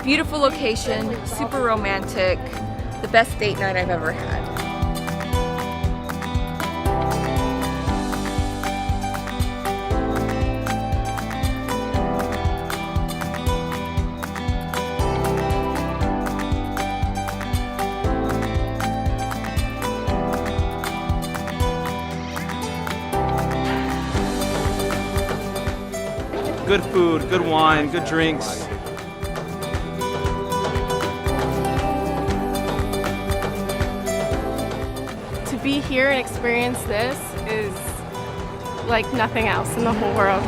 Beautiful location, super romantic, the best date night I've ever had. Good food, good wine, good drinks. To be here and experience this is like nothing else in the whole world.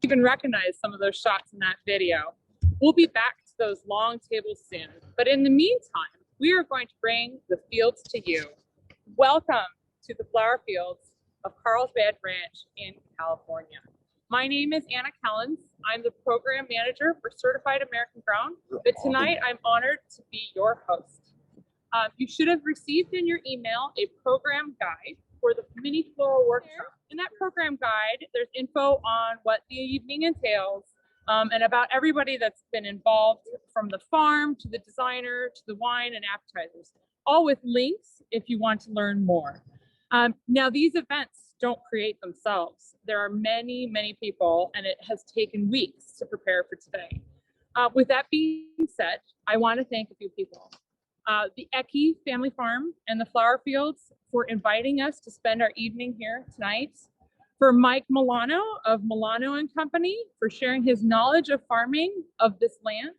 Even recognize some of those shots in that video. We'll be back to those long tables soon, but in the meantime, we are going to bring the fields to you. Welcome to the flower fields of Carlsbad Ranch in California. My name is Anna Kellens. I'm the program manager for Certified American Grown, but tonight I'm honored to be your host. You should have received in your email a program guide for the mini floral workshop. In that program guide, there's info on what the evening entails and about everybody that's been involved, from the farm to the designer to the wine and appetizers, all with links if you want to learn more. Now, these events don't create themselves. There are many, many people, and it has taken weeks to prepare for today. With that being said, I want to thank a few people. The Ecke family farm and the flower fields for inviting us to spend our evening here tonight. For Mike Mellano of Mellano and Company for sharing his knowledge of farming of this land.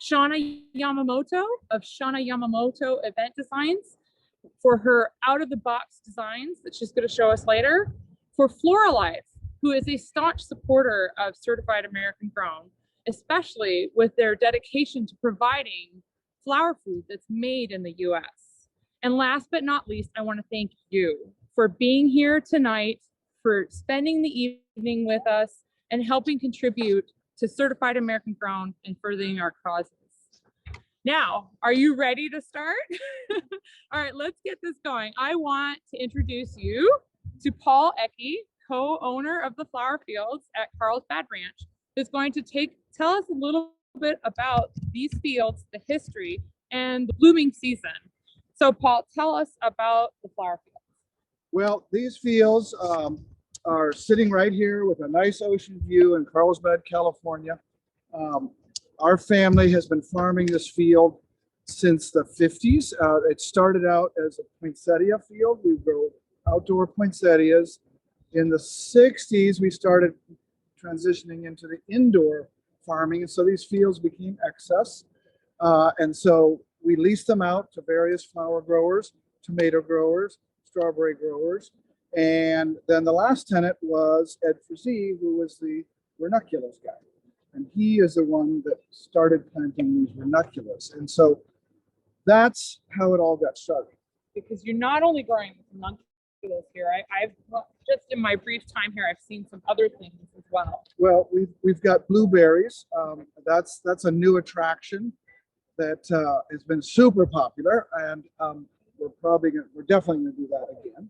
Shawna Yamamoto of Shawna Yamamoto Event Designs for her out-of-the-box designs that she's going to show us later. For Floralife, who is a staunch supporter of Certified American Grown, especially with their dedication to providing flower food that's made in the US. And last but not least, I want to thank you for being here tonight, for spending the evening with us, and helping contribute to Certified American Grown and furthering our causes. Now, are you ready to start? All right, let's get this going. I want to introduce you to Paul Ecke, co-owner of the flower fields at Carlsbad Ranch, who's going to tell us a little bit about these fields, the history, and the blooming season. So Paul, tell us about the flower fields. Well, these fields are sitting right here with a nice ocean view in Carlsbad, California. Our family has been farming this field since the 50s. It started out as a poinsettia field. We grow outdoor poinsettias. In the 60s, we started transitioning into the indoor farming, and so these fields became excess. And so we leased them out to various flower growers, tomato growers, strawberry growers. And then the last tenant was Ed Frazee, who was the ranunculus guy. And he is the one that started planting these ranunculus. And so that's how it all got started. Because you're not only growing ranunculus here, I've just in my brief time here, I've seen some other things as well. Well, we've got blueberries. That's a new attraction that has been super popular, and we're definitely going to do that again.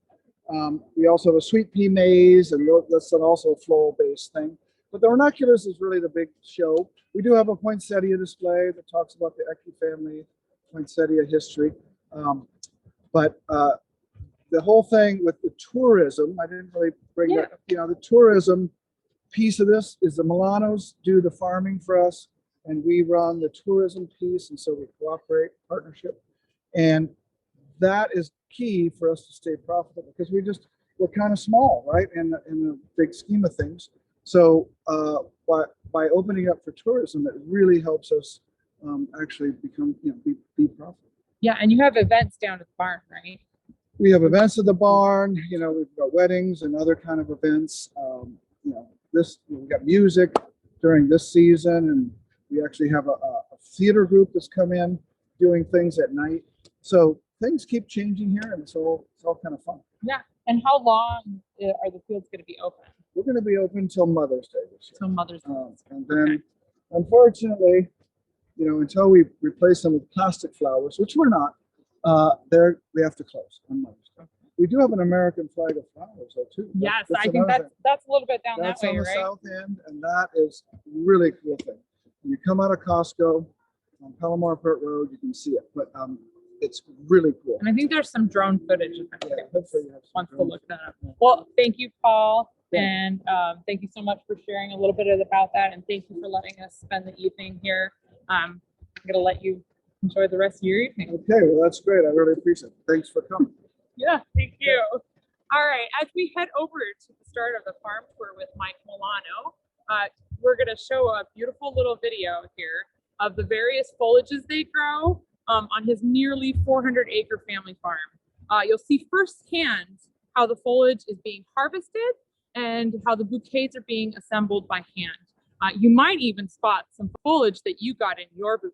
We also have a sweet pea maze, and that's also a floral-based thing. But the ranunculus is really the big show. We do have a poinsettia display that talks about the Ecke family poinsettia history. But the whole thing with the tourism, I didn't really bring that. The tourism piece of this is the Mellanos do the farming for us, and we run the tourism piece, and so we cooperate, partnership, and that is key for us to stay profitable because we're kind of small, right, in the big scheme of things. So by opening up for tourism, it really helps us actually become, be profitable. Yeah, and you have events down at the barn, right? We have events at the barn. We've got weddings and other kind of events. We've got music during this season, and we actually have a theater group that's come in doing things at night. So things keep changing here, and it's all kind of fun. Yeah. And how long are the fields going to be open? We're going to be open till Mother's Day this year. Till Mother's Day. And then, unfortunately, you know, until we replace them with plastic flowers, which we're not, we have to close on Mother's Day. We do have an American flag of flowers, though, too. Yes, That's I think another thing. that's a little bit down That's that way, on the right? south end, and that is really cool thing. When you come out of Costco on Palomar Port Road, you can see it, but it's really cool. And I think there's some drone footage if Yeah, anyone hopefully you have some wants to drone look that up. Well, thank you, Paul. Yeah. And thank you so much for sharing a little bit about that. And thank you for letting us spend the evening here. I'm going to let you enjoy the rest of your evening. Okay, well, that's great. I really appreciate it. Thanks for coming. Yeah, thank you. All right, as we head over to the start of the farm tour with Mike Mellano, we're going to show a beautiful little video here of the various foliages they grow on his nearly 400-acre family farm. You'll see firsthand how the foliage is being harvested and how the bouquets are being assembled by hand. You might even spot some foliage that you got in your bouquet.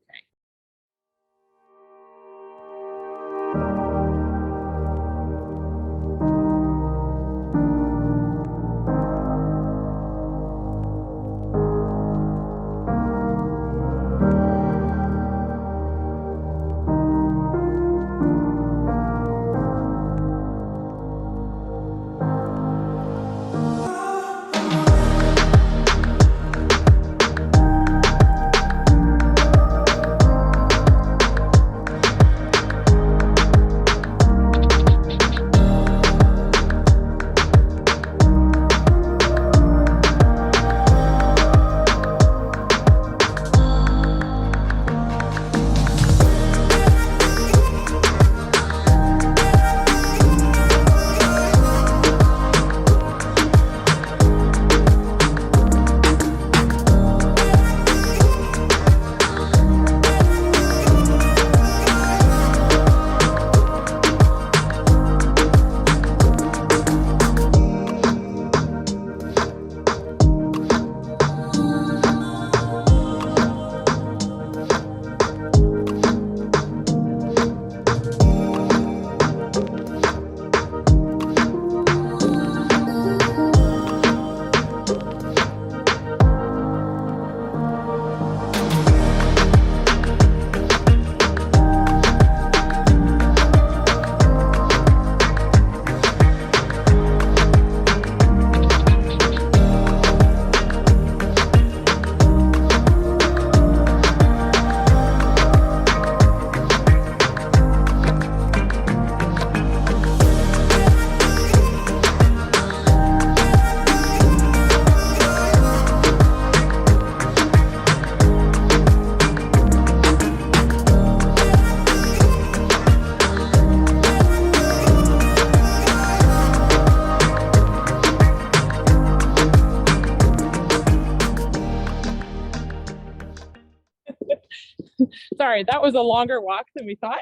Sorry, that was a longer walk than we thought.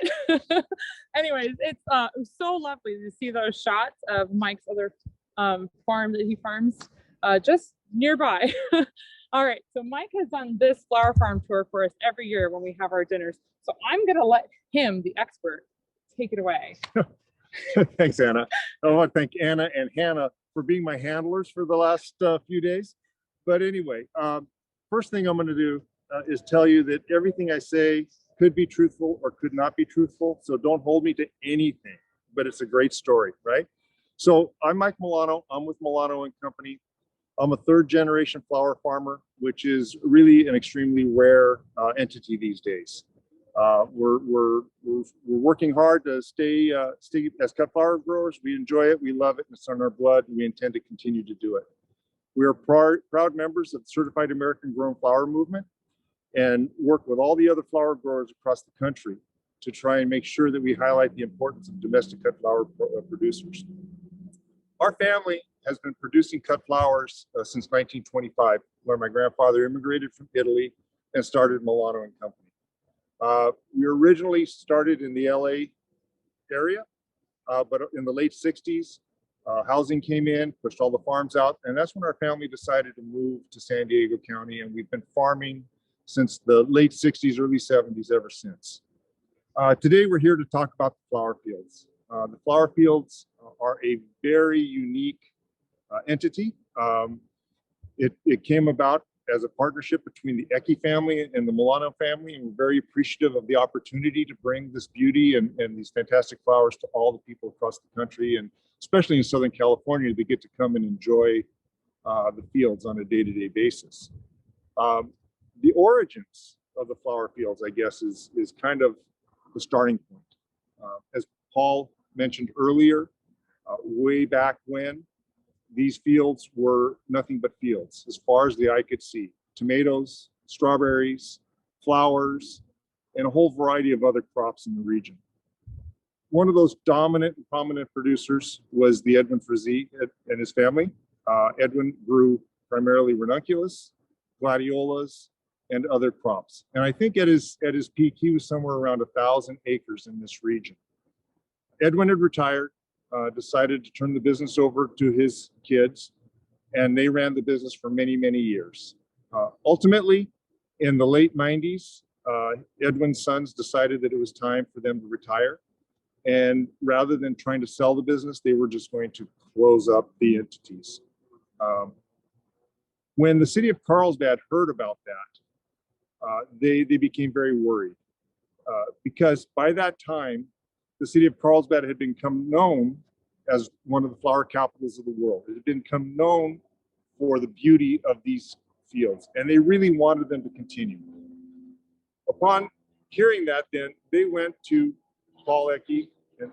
Anyways, it was so lovely to see those shots of Mike's other farm that he farms just nearby. All right, so Mike has done this flower farm tour for us every year when we have our dinners. So I'm gonna let him, the expert, take it away. Thanks, Anna. I want to thank Anna and Hannah for being my handlers for the last few days. But anyway, first thing I'm going to do is tell you that everything I say could be truthful or could not be truthful. So don't hold me to anything, but it's a great story, right? So I'm Mike Mellano. I'm with Mellano and Company. I'm a third generation flower farmer, which is really an extremely rare entity these days. We're working hard to stay as cut flower growers. We enjoy it. We love it. It's in our blood. We intend to continue to do it. We are proud members of the Certified American Grown Flower Movement and work with all the other flower growers across the country to try and make sure that we highlight the importance of domestic cut flower producers. Our family has been producing cut flowers since 1925, where my grandfather immigrated from Italy and started Mellano and Company. We originally started in the LA area, but in the late 60s, housing came in, pushed all the farms out, and that's when our family decided to move to San Diego County, and we've been farming since the late 60s, early 70s ever since. Today we're here to talk about the flower fields. The flower fields are a very unique entity. It came about as a partnership between the Ecke family and the Mellano family, and we're very appreciative of the opportunity to bring this beauty and these fantastic flowers to all the people across the country, and especially in Southern California, they get to come and enjoy the fields on a day-to-day basis. The origins of the flower fields, I guess, is kind of the starting point. As Paul mentioned earlier, way back when, these fields were nothing but fields as far as the eye could see. Tomatoes, strawberries, flowers, and a whole variety of other crops in the region. One of those dominant and prominent producers was the Edwin Frazee and his family. Edwin grew primarily ranunculus, gladiolas, and other crops. And I think at his peak, he was somewhere around 1,000 acres in this region. Edwin had retired, decided to turn the business over to his kids, and they ran the business for many, many years. Ultimately, in the late 90s, Edwin's sons decided that it was time for them to retire. And rather than trying to sell the business, they were just going to close up the entities. When the city of Carlsbad heard about that, they became very worried because by that time, the city of Carlsbad had become known as one of the flower capitals of the world. It had become known for the beauty of these fields, and they really wanted them to continue. Upon hearing that, then they went to Paul Ecke and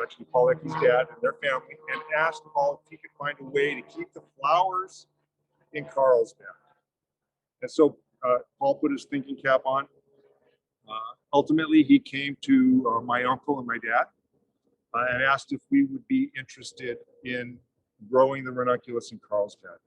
actually Paul Ecke's dad and their family, and asked Paul if he could find a way to keep the flowers in Carlsbad. And so Paul put his thinking cap on. Ultimately, he came to my uncle and my dad and asked if we would be interested in growing the ranunculus in Carlsbad.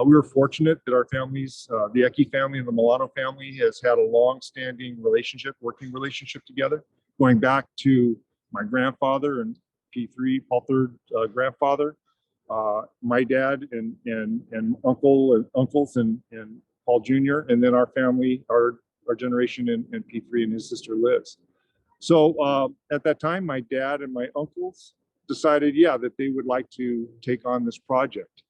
We were fortunate that our families, the Ecke family and the Mellano family, has had a long-standing relationship, working relationship together, going back to my grandfather and P3, Paul III grandfather, my dad and uncles and Paul Jr., and then our family, our generation and P3 and his sister Liz. So at that time, my dad and my uncles decided, yeah, that they would like to take on this project.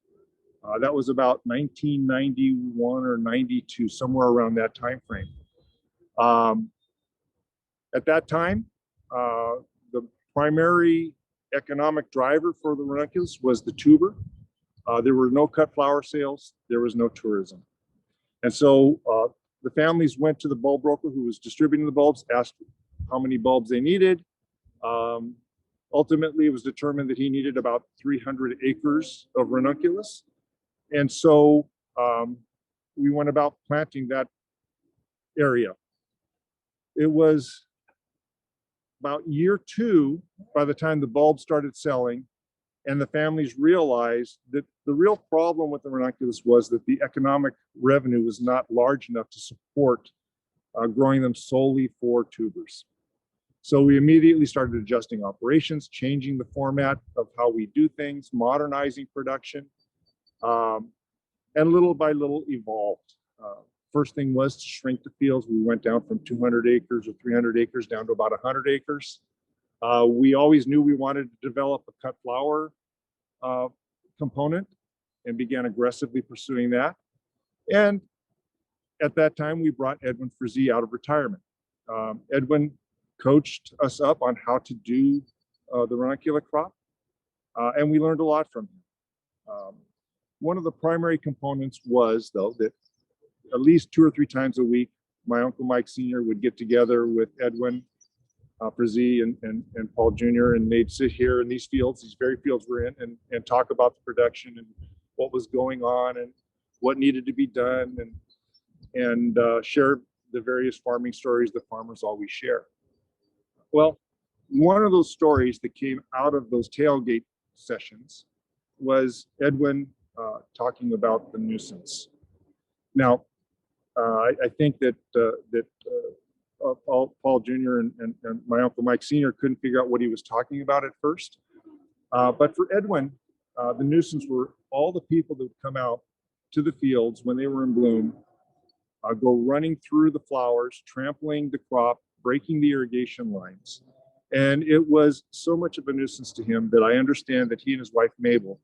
That was about 1991 or 92, somewhere around that time frame. At that time, the primary economic driver for the ranunculus was the tuber. There were no cut flower sales. There was no tourism. And so the families went to the bulb broker who was distributing the bulbs, asked how many bulbs they needed. Ultimately, it was determined that he needed about 300 acres of ranunculus. And so we went about planting that area. It was about year 2 by the time the bulbs started selling, and the families realized that the real problem with the ranunculus was that the economic revenue was not large enough to support growing them solely for tubers. So we immediately started adjusting operations, changing the format of how we do things, modernizing production, and little by little evolved. First thing was to shrink the fields. We went down from 200 acres or 300 acres down to about 100 acres. We always knew we wanted to develop a cut flower component and began aggressively pursuing that. And at that time, we brought Edwin Frazee out of retirement. Edwin coached us up on how to do the ranunculus crop, and we learned a lot from him. One of the primary components was, though, that at least 2 or 3 times a week, my Uncle Mike Sr. would get together with Edwin Frazee and Paul Jr., and they'd sit here in these fields, these very fields we're in, and talk about the production and what was going on and what needed to be done, and share the various farming stories that farmers always share. Well, one of those stories that came out of those tailgate sessions was Edwin talking about the nuisance. Now, I think that Paul Jr. and my Uncle Mike Sr. couldn't figure out what he was talking about at first. But for Edwin, the nuisance were all the people that would come out to the fields when they were in bloom, go running through the flowers, trampling the crop, breaking the irrigation lines. And it was so much of a nuisance to him that I understand that he and his wife, Mabel,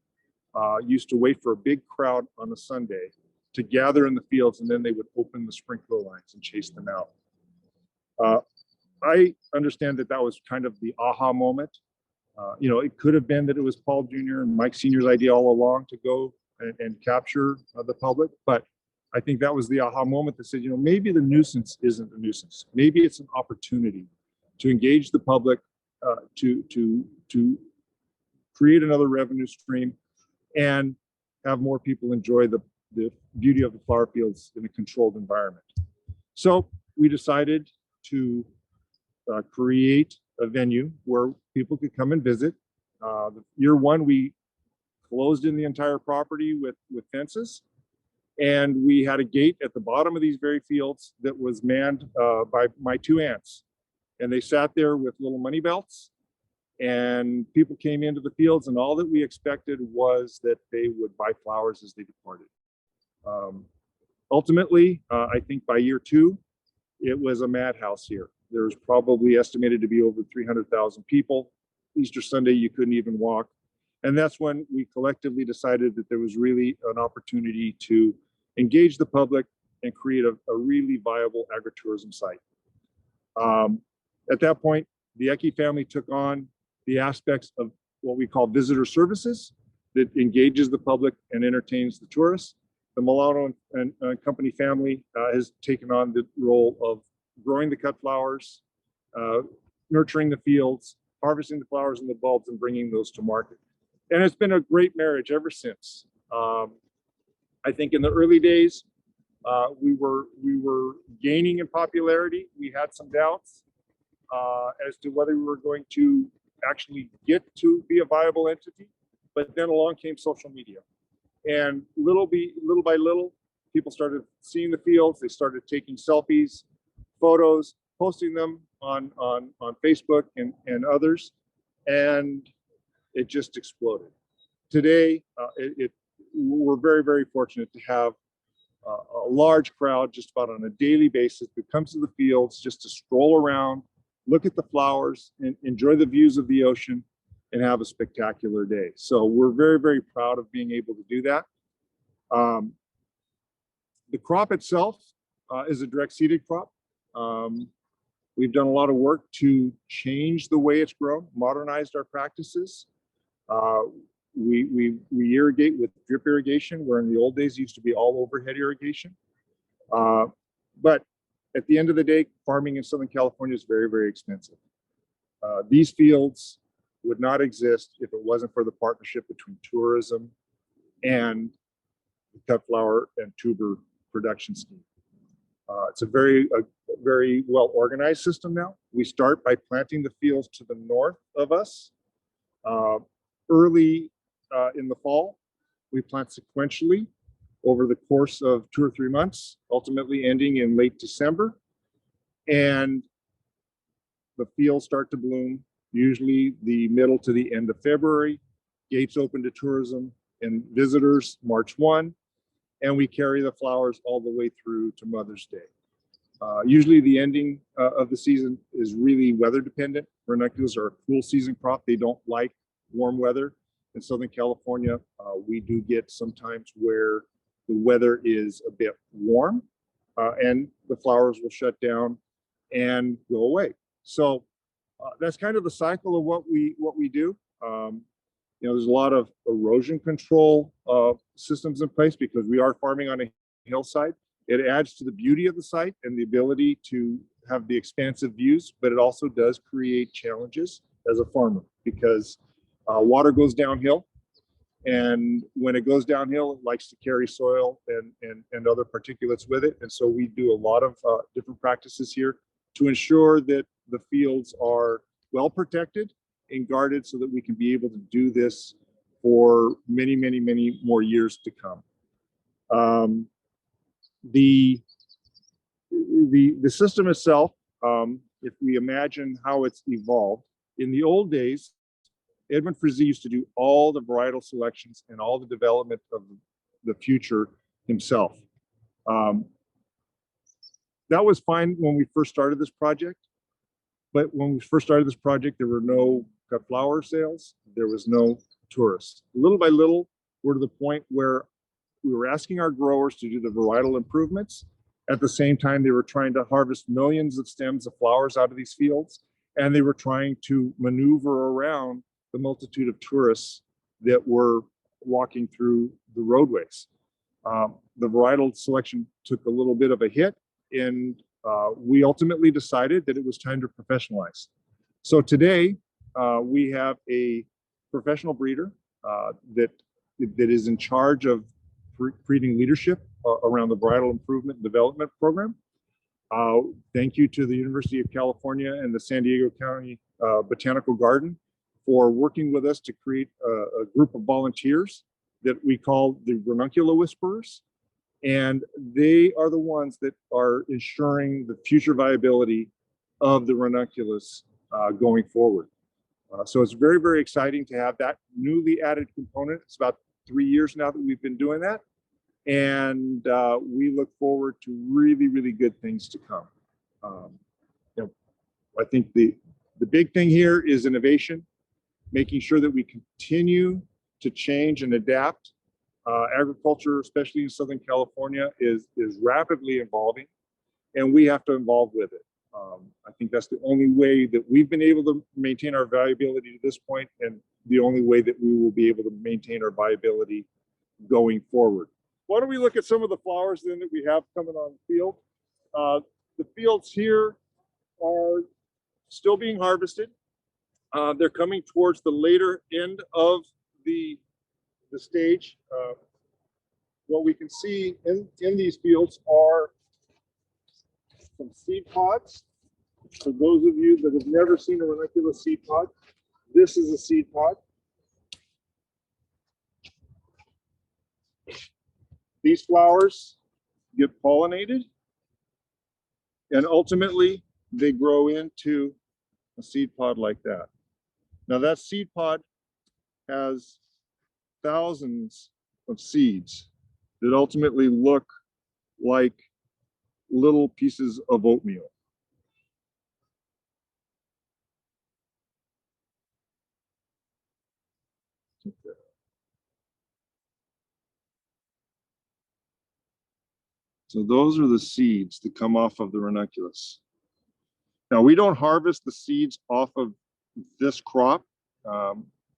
used to wait for a big crowd on a Sunday to gather in the fields, and then they would open the sprinkler lines and chase them out. I understand that that was kind of the aha moment. It could have been that it was Paul Jr. and Mike Sr.'s idea all along to go and capture the public, but I think that was the aha moment that said, maybe the nuisance isn't a nuisance. Maybe it's an opportunity to engage the public, to create another revenue stream, and have more people enjoy the beauty of the flower fields in a controlled environment. So we decided to create a venue where people could come and visit. Year one, we closed in the entire property with fences, and we had a gate at the bottom of these very fields that was manned by my two aunts, and they sat there with little money belts, and people came into the fields, and all that we expected was that they would buy flowers as they departed. Ultimately, I think by year two, it was a madhouse here. There was probably estimated to be over 300,000 people. Easter Sunday, you couldn't even walk. And that's when we collectively decided that there was really an opportunity to engage the public and create a really viable agritourism site. At that point, the Ecke family took on the aspects of what we call visitor services that engages the public and entertains the tourists. The Mellano and Company family has taken on the role of growing the cut flowers, nurturing the fields, harvesting the flowers and the bulbs, and bringing those to market. And it's been a great marriage ever since. I think in the early days, we were gaining in popularity. We had some doubts as to whether we were going to actually get to be a viable entity. But then along came social media. And little by little, people started seeing the fields. They started taking selfies, photos, posting them on Facebook and others, and it just exploded. Today, we're very, very fortunate to have a large crowd just about on a daily basis that comes to the fields just to stroll around, look at the flowers, and enjoy the views of the ocean, and have a spectacular day. So we're very, very proud of being able to do that. The crop itself is a direct seeded crop. We've done a lot of work to change the way it's grown, modernized our practices. We irrigate with drip irrigation, where in the old days it used to be all overhead irrigation. But at the end of the day, farming in Southern California is very, very expensive. These fields would not exist if it wasn't for the partnership between tourism and the cut flower and tuber production scheme. It's a very well organized system now. We start by planting the fields to the north of us. Early in the fall, we plant sequentially over the course of 2 or 3 months, ultimately ending in late December. And the fields start to bloom, usually the middle to the end of February. Gates open to tourism and visitors March 1, and we carry the flowers all the way through to Mother's Day. Usually the ending of the season is really weather dependent. Ranunculus are a cool season crop. They don't like warm weather. In Southern California, we do get sometimes where the weather is a bit warm and the flowers will shut down and go away. So that's kind of the cycle of what we do. There's a lot of erosion control systems in place because we are farming on a hillside. It adds to the beauty of the site and the ability to have the expansive views, but it also does create challenges as a farmer because water goes downhill. And when it goes downhill, it likes to carry soil and other particulates with it. And so we do a lot of different practices here to ensure that the fields are well protected and guarded so that we can be able to do this for many, many, many more years to come. The system itself, if we imagine how it's evolved, in the old days, Edmund Frizzy used to do all the varietal selections and all the development of the future himself. That was fine when we first started this project. But when we first started this project, there were no cut flower sales. There was no tourists. Little by little, we're to the point where we were asking our growers to do the varietal improvements. At the same time, they were trying to harvest millions of stems of flowers out of these fields, and they were trying to maneuver around the multitude of tourists that were walking through the roadways. The varietal selection took a little bit of a hit, and we ultimately decided that it was time to professionalize. So today, we have a professional breeder that is in charge of breeding leadership around the varietal improvement and development program. Thank you to the University of California and the San Diego County Botanical Garden for working with us to create a group of volunteers that we call the Ranunculus Whisperers. And they are the ones that are ensuring the future viability of the ranunculus going forward. So it's very, very exciting to have that newly added component. It's about 3 years now that we've been doing that. And we look forward to really, really good things to come. You know, I think the big thing here is innovation, making sure that we continue to change and adapt. Agriculture, especially in Southern California, is rapidly evolving, and we have to evolve with it. I think that's the only way that we've been able to maintain our viability to this point, and the only way that we will be able to maintain our viability going forward. Why don't we look at some of the flowers then that we have coming on the field? The fields here are still being harvested. They're coming towards the later end of the stage. What we can see in these fields are some seed pods. For those of you that have never seen a ranunculus seed pod, this is a seed pod. These flowers get pollinated, and ultimately they grow into a seed pod like that. Now that seed pod has thousands of seeds that ultimately look like little pieces of oatmeal. So those are the seeds that come off of the ranunculus. Now we don't harvest the seeds off of this crop.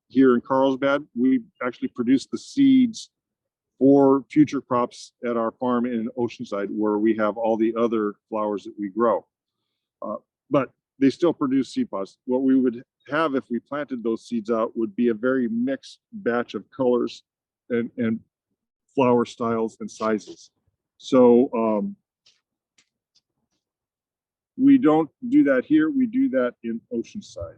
Here in Carlsbad, we actually produce the seeds for future crops at our farm in Oceanside, where we have all the other flowers that we grow. But they still produce seed pods. What we would have if we planted those seeds out would be a very mixed batch of colors and flower styles and sizes. So we don't do that here. We do that in Oceanside.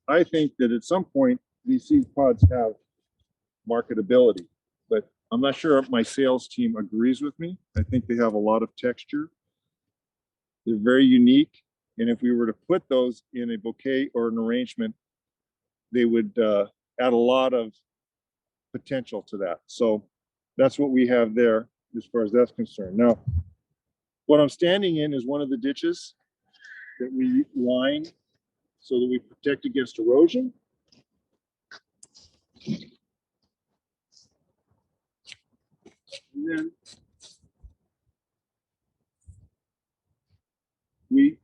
I think that at some point these seed pods have marketability, but I'm not sure if my sales team agrees with me. I think they have a lot of texture. They're very unique, and if we were to put those in a bouquet or an arrangement, they would add a lot of potential to that. So that's what we have there as far as that's concerned. Now, what I'm standing in is one of the ditches that we line so that we protect against erosion. And then we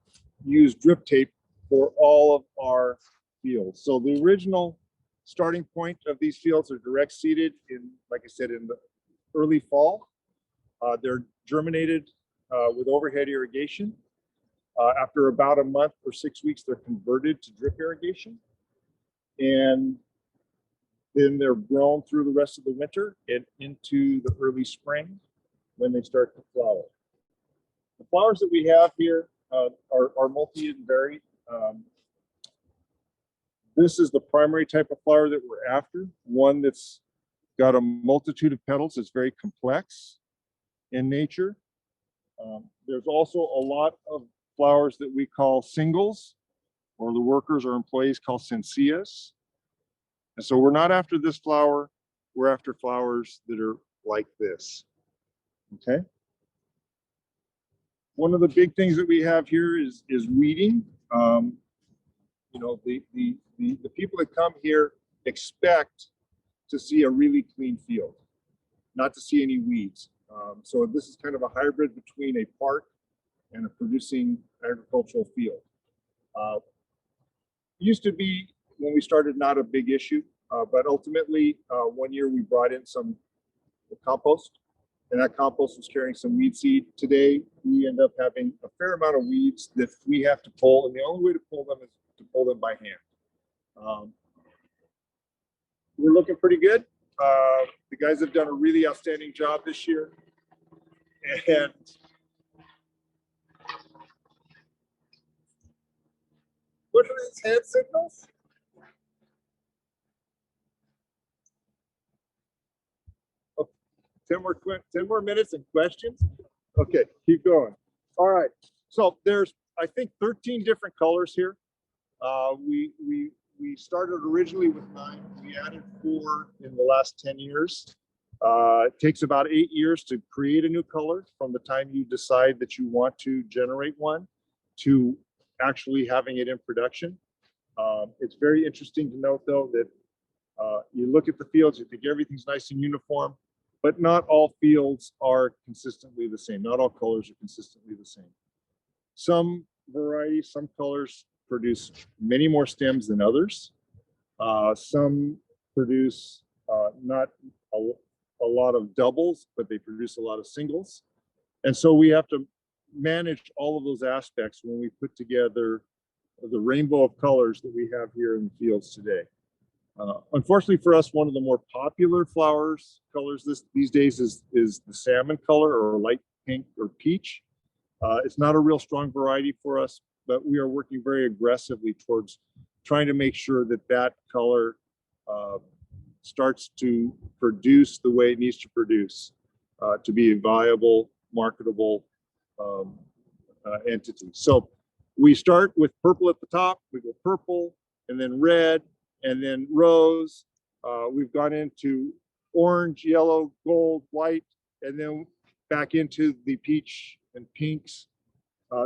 use drip tape for all of our fields. So the original starting point of these fields are direct seeded in, like I said, in the early fall. They're germinated with overhead irrigation. After about a month or 6 weeks, they're converted to drip irrigation. And then they're grown through the rest of the winter and into the early spring when they start to flower. The flowers that we have here are multi and varied. This is the primary type of flower that we're after, one that's got a multitude of petals. It's very complex in nature. There's also a lot of flowers that we call singles, or the workers or employees call sencias. And so we're not after this flower, we're after flowers that are like this, okay? One of the big things that we have here is weeding. You know, the people that come here expect to see a really clean field, not to see any weeds. So this is kind of a hybrid between a park and a producing agricultural field. Used to be, when we started, not a big issue, but ultimately one year we brought in some compost, and that compost was carrying some weed seed. Today we end up having a fair amount of weeds that we have to pull, and the only way to pull them is to pull them by hand. We're looking pretty good. The guys have done a really outstanding job this year, and what are these hand signals? Oh, 10 more minutes and questions. Okay, keep going. All right. So there's, I think, 13 different colors here. We started originally with 9. We added 4 in the last 10 years. It takes about 8 years to create a new color from the time you decide that you want to generate one to actually having it in production. It's very interesting to note, though, that you look at the fields, you think everything's nice and uniform, but not all fields are consistently the same. Not all colors are consistently the same. Some varieties, some colors produce many more stems than others. Some produce not a lot of doubles, but they produce a lot of singles. And so we have to manage all of those aspects when we put together the rainbow of colors that we have here in the fields today. Unfortunately for us, one of the more popular colors these days is the salmon color, or light pink or peach. It's not a real strong variety for us, but we are working very aggressively towards trying to make sure that that color starts to produce the way it needs to produce to be a viable, marketable entity. So we start with purple at the top, we go purple, and then red, and then rose. We've gone into orange, yellow, gold, white, and then back into the peach and pinks.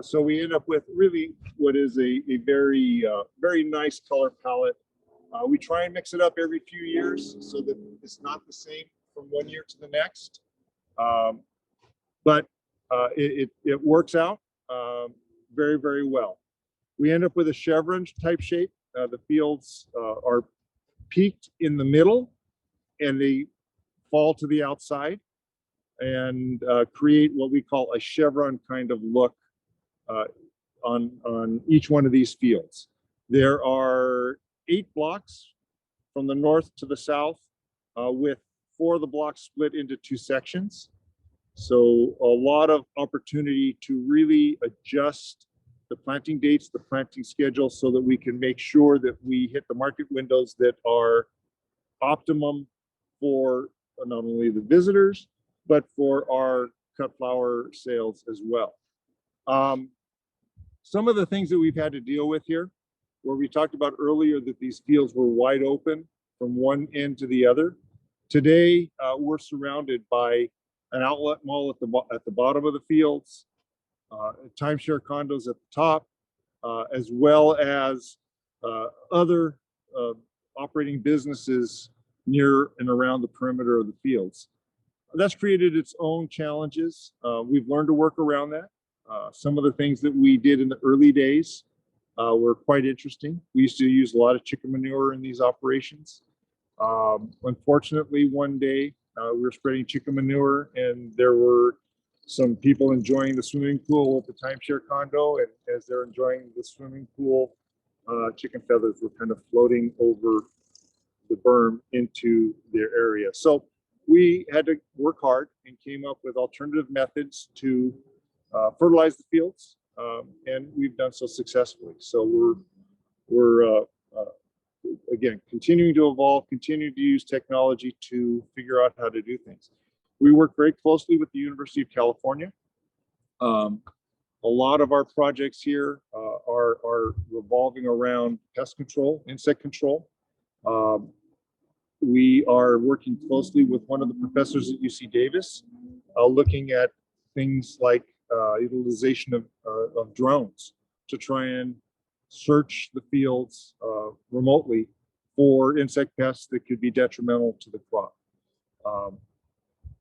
So we end up with really what is a very, very nice color palette. We try and mix it up every few years so that it's not the same from one year to the next. But it works out very, very well. We end up with a chevron type shape. The fields are peaked in the middle, and they fall to the outside and create what we call a chevron kind of look on each one of these fields. There are 8 blocks from the north to the south, with 4 of the blocks split into 2 sections. So a lot of opportunity to really adjust the planting dates, the planting schedule, so that we can make sure that we hit the market windows that are optimum for not only the visitors, but for our cut flower sales as well. Some of the things that we've had to deal with here, where we talked about earlier that these fields were wide open from one end to the other. Today, we're surrounded by an outlet mall at the bottom of the fields, timeshare condos at the top, as well as other operating businesses near and around the perimeter of the fields. That's created its own challenges. We've learned to work around that. Some of the things that we did in the early days were quite interesting. We used to use a lot of chicken manure in these operations. Unfortunately, one day we were spreading chicken manure, and there were some people enjoying the swimming pool at the timeshare condo, and as they're enjoying the swimming pool, chicken feathers were kind of floating over the berm into their area. So we had to work hard and came up with alternative methods to fertilize the fields, and we've done so successfully. So we're again continuing to evolve, continuing to use technology to figure out how to do things. We work very closely with the University of California. A lot of our projects here are revolving around pest control, insect control. We are working closely with one of the professors at UC Davis, looking at things like utilization of drones to try and search the fields remotely for insect pests that could be detrimental to the crop.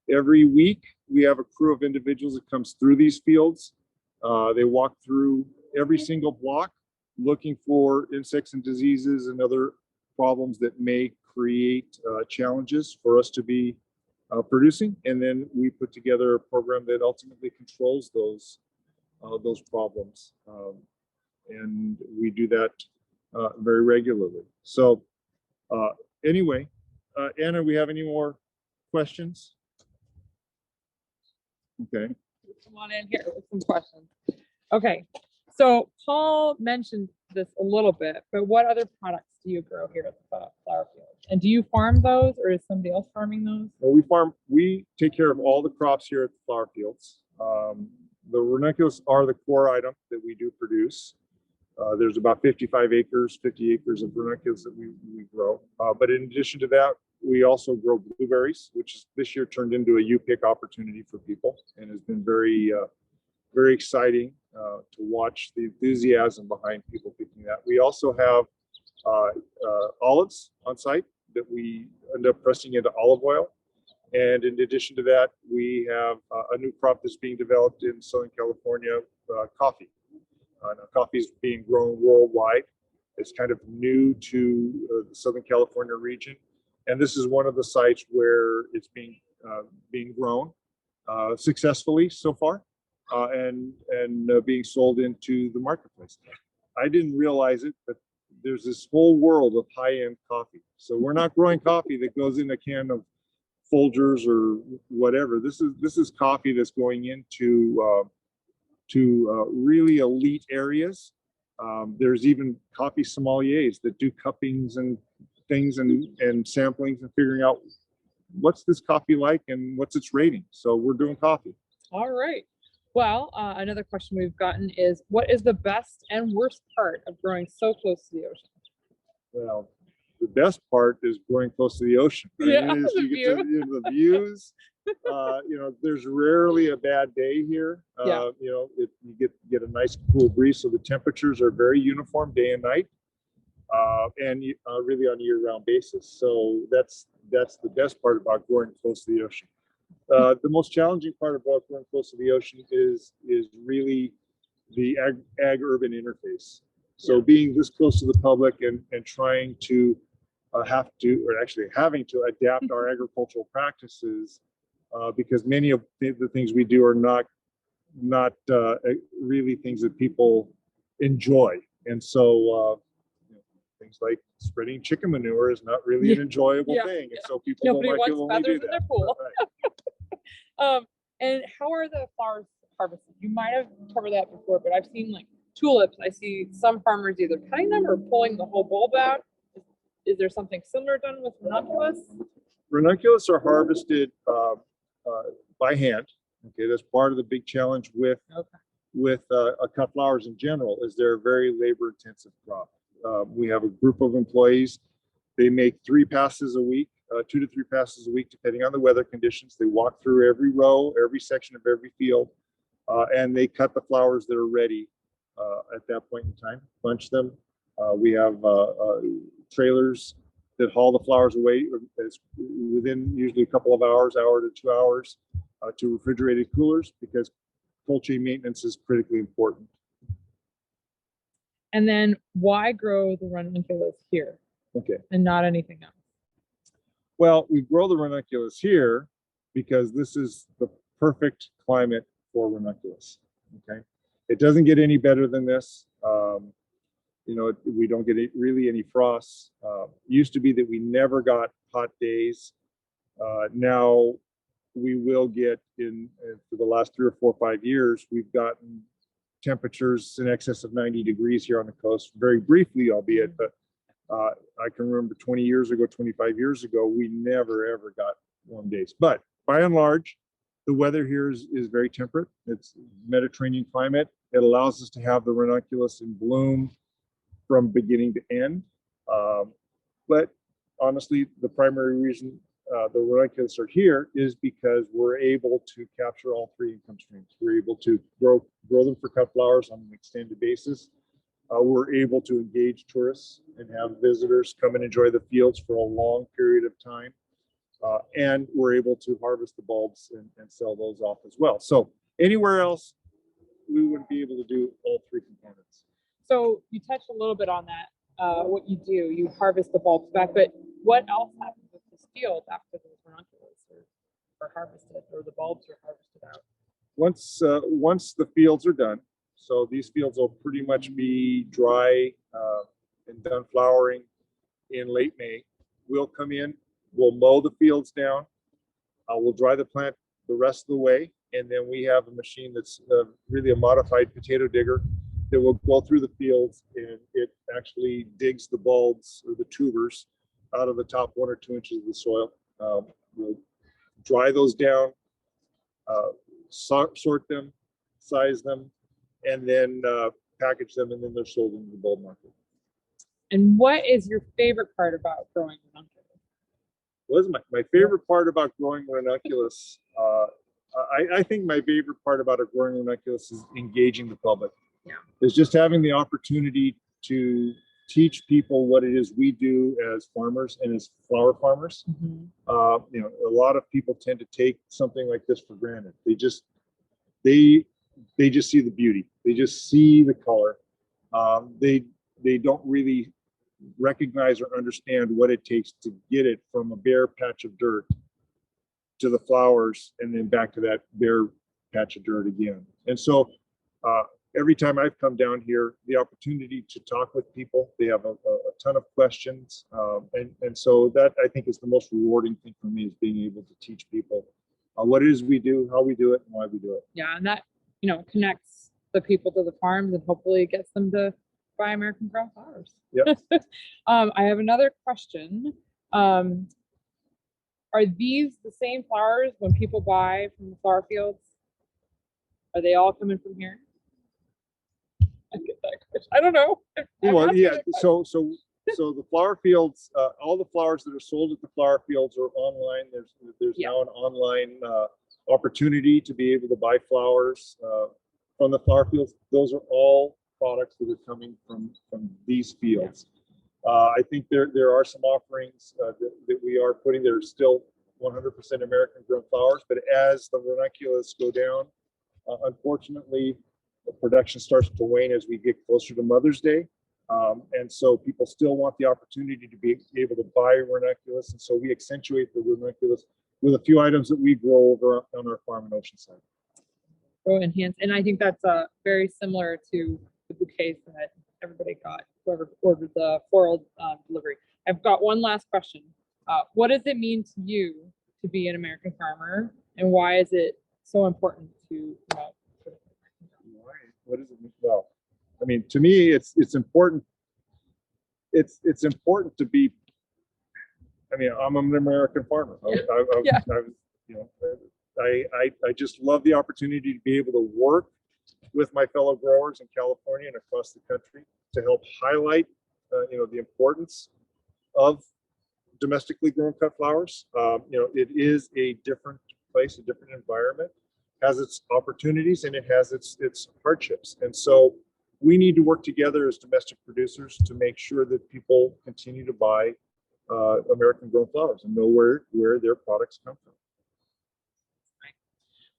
Every week, we have a crew of individuals that comes through these fields. They walk through every single block looking for insects and diseases and other problems that may create challenges for us to be producing. And then we put together a program that ultimately controls those problems. And we do that very regularly. So anyway, Anna, we have any more questions? Okay. Come on in here with some questions. Okay, so Paul mentioned this a little bit, but what other products do you grow here at the flower field? And do you farm those, or is somebody else farming those? Well, we take care of all the crops here at the flower fields. The ranunculus are the core item that we do produce. There's about 50 acres of ranunculus that we grow. But in addition to that, we also grow blueberries, which is this year turned into a U-pick opportunity for people, and has been very, very exciting to watch the enthusiasm behind people picking that. We also have olives on site that we end up pressing into olive oil. And in addition to that, we have a new crop that's being developed in Southern California, coffee. Now coffee is being grown worldwide. It's kind of new to the Southern California region. And this is one of the sites where it's being grown successfully so far and being sold into the marketplace. I didn't realize it, but there's this whole world of high-end coffee. So we're not growing coffee that goes in a can of Folgers or whatever. This is coffee that's going into really elite areas. There's even coffee sommeliers that do cuppings and things and samplings and figuring out what's this coffee like and what's its rating. So we're doing coffee. All right. Well, another question we've gotten is, what is the best and worst part of growing so close to the ocean? Well, the best part is growing close to the ocean. Yeah, You get to, the views. There's rarely a bad day here. You get a nice cool breeze, so the temperatures are very uniform day and night, and really on a year-round basis. So that's the best part about growing close to the ocean. The most challenging part about growing close to the ocean is really the ag-urban interface. So being this close to the public and trying to having to adapt our agricultural practices, because many of the things we do are not really things that people enjoy. And so things like spreading chicken manure is not really an enjoyable thing. And so people Nobody don't like it when wants we do feathers in that. their pool. Right. And how are the flowers harvested? You might have covered that before, but I've seen like tulips. I see some farmers either cutting them or pulling the whole bulb out. Is there something similar done with ranunculus? Ranunculus are harvested by hand. Okay, that's part of the big challenge with cut flowers in general, is they're a very labor-intensive crop. We have a group of employees. They make 3 passes a week, 2 to 3 passes a week, depending on the weather conditions. They walk through every row, every section of every field, and they cut the flowers that are ready at that point in time, bunch them. We have trailers that haul the flowers away within usually a couple of hours, hour to 2 hours, to refrigerated coolers, because cold chain maintenance is critically important. And then why grow the ranunculus here and not anything else? Well, we grow the ranunculus here because this is the perfect climate for ranunculus. Okay, it doesn't get any better than this. We don't get really any frosts. Used to be that we never got hot days. Now we will get for the last 3 or 4 or 5 years, we've gotten temperatures in excess of 90 degrees here on the coast, very briefly, albeit, but I can remember 20 years ago, 25 years ago, we never ever got warm days. But by and large, the weather here is very temperate. It's Mediterranean climate. It allows us to have the ranunculus in bloom from beginning to end. But honestly, the primary reason the ranunculus are here is because we're able to capture all three income streams. We're able to grow them for cut flowers on an extended basis. We're able to engage tourists and have visitors come and enjoy the fields for a long period of time. And we're able to harvest the bulbs and sell those off as well. So anywhere else, we wouldn't be able to do all three components. So you touched a little bit on that, what you do, you harvest the bulbs back, but what else happens with this field after those ranunculus are harvested or the bulbs are harvested out? Once the fields are done, so these fields will pretty much be dry and done flowering in late May. We'll come in, we'll mow the fields down, we'll dry the plant the rest of the way, and then we have a machine that's really a modified potato digger that will go through the fields, and it actually digs the bulbs or the tubers out of the top 1 or 2 inches of the soil. We'll dry those down, sort them, size them, and then package them, and then they're sold into the bulb market. And what is your favorite part about growing ranunculus? What is my favorite part about growing ranunculus? I think my favorite part about growing ranunculus is engaging the public. Yeah. Is just having the opportunity to teach people what it is we do as farmers and as flower farmers. Mm-hmm. A lot of people tend to take something like this for granted. They just see the beauty. They just see the color. They don't really recognize or understand what it takes to get it from a bare patch of dirt to the flowers and then back to that bare patch of dirt again. And so every time I've come down here, the opportunity to talk with people, they have a ton of questions. And so that I think is the most rewarding thing for me, is being able to teach people what it is we do, how we do it, and why we do it. Yeah, and that, connects the people to the farms and hopefully gets them to buy American grown flowers. Yep. I have another question. Are these the same flowers when people buy from the flower fields? Are they all coming from here? I get that question. I don't know. Well, yeah. So the flower fields, all the flowers that are sold at the flower fields are online. There's now an online opportunity to be able to buy flowers from the flower fields. Those are all products that are coming from these fields. I think there are some offerings that we are putting. They're still 100% American grown flowers, but as the ranunculus go down, unfortunately, the production starts to wane as we get closer to Mother's Day. And so people still want the opportunity to be able to buy ranunculus. And so we accentuate the ranunculus with a few items that we grow over on our farm in Oceanside. Oh, enhance. And I think that's very similar to the bouquets that everybody got, whoever ordered the floral delivery. I've got one last question. What does it mean to you to be an American farmer, and why is it so important to promote? What does it mean? Well, I mean, to me, it's important. It's important to be. I mean, I'm an American farmer. I just love the opportunity to be able to work with my fellow growers in California and across the country to help highlight, the importance of domestically grown cut flowers. It is a different place, a different environment, has its opportunities and it has its hardships. And so we need to work together as domestic producers to make sure that people continue to buy American grown flowers and know where their products come from.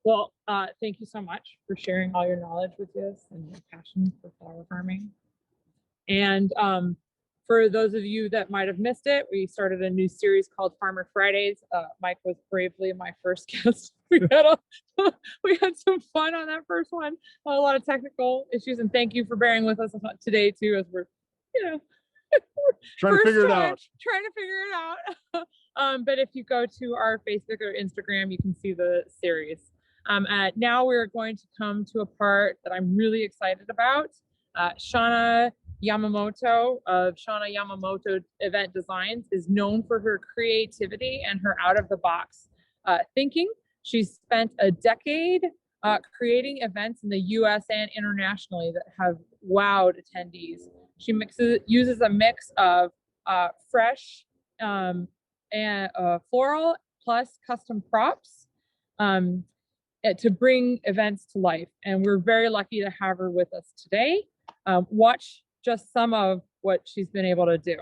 Well, thank you so much for sharing all your knowledge with us and your passion for flower farming. And for those of you that might have missed it, we started a new series called Farmer Fridays. Mike was bravely my first guest. We had some fun on that first one. A lot of technical issues, and thank you for bearing with us today too, as we're, trying to figure it out. But if you go to our Facebook or Instagram, you can see the series. Now we're going to come to a part that I'm really excited about. Shawna Yamamoto of Shawna Yamamoto Event Designs is known for her creativity and her out-of-the-box thinking. She's spent a decade creating events in the US and internationally that have wowed attendees. She uses a mix of fresh and and floral plus custom props to bring events to life. And we're very lucky to have her with us today. Watch just some of what she's been able to do.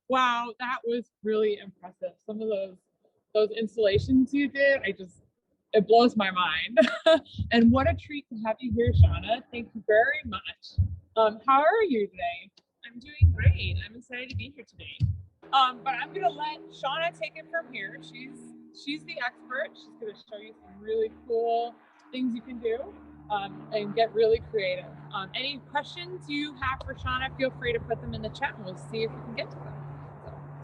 Wow, that was really impressive. Some of those installations you did, it blows my mind. And what a treat to have you here, Shawna. Thank you very much. How are you today? I'm doing great. I'm excited to be here today. But I'm gonna let Shawna take it from here. She's the expert. She's gonna show you some really cool things you can do and get really creative. Any questions you have for Shawna, feel free to put them in the chat and we'll see if we can get to them.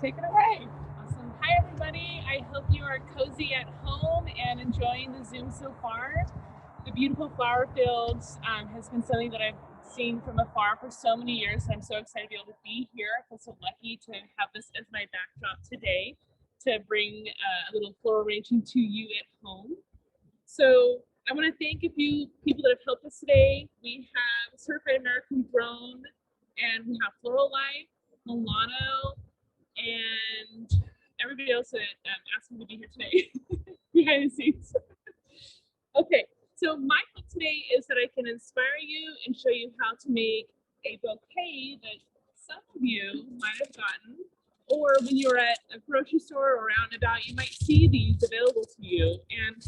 Take it away. Awesome. Hi, everybody. I hope you are cozy at home and enjoying the Zoom so far. The beautiful flower fields has been something that I've seen from afar for so many years. I'm so excited to be able to be here. I feel so lucky to have this as my backdrop today to bring a little floral arranging to you at home. So I want to thank a few people that have helped us today. We have Certified American Grown, and we have Floral Life, Mellano, and everybody else that asked me to be here today behind the scenes. Okay, so my hope today is that I can inspire you and show you how to make a bouquet that some of you might have gotten, or when you're at a grocery store or out and about, you might see these available to you. And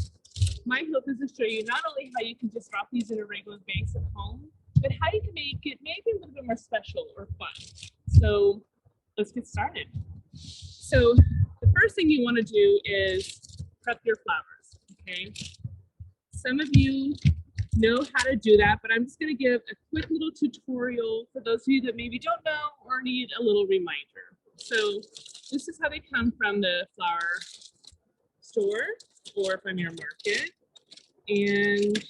my hope is to show you not only how you can just drop these in a regular vase at home, but how you can make it maybe a little bit more special or fun. So let's get started. So the first thing you want to do is prep your flowers, okay? Some of you know how to do that, but I'm just going to give a quick little tutorial for those of you that maybe don't know or need a little reminder. So this is how they come from the flower store or from your market. And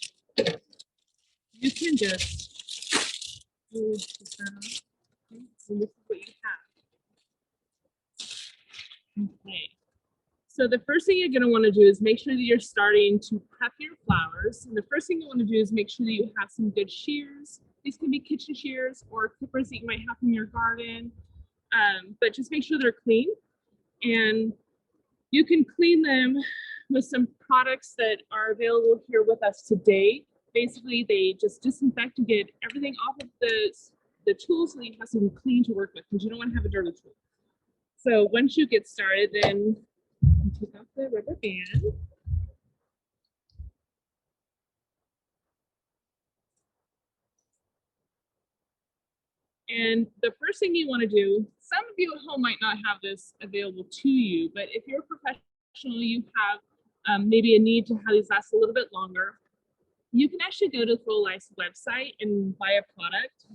you can just do this out. And this is what you have. Okay. So the first thing you're going to want to do is make sure that you're starting to prep your flowers. And the first thing you want to do is make sure that you have some good shears. These can be kitchen shears or clippers that you might have in your garden. But just make sure they're clean. And you can clean them with some products that are available here with us today. Basically, they just disinfect and get everything off of the tools so that you have something clean to work with, because you don't want to have a dirty tool. So once you get started, then you take off the rubber band. And the first thing you want to do, some of you at home might not have this available to you, but if you're a professional, you have maybe a need to have these last a little bit longer, you can actually go to the Foliage website and buy a product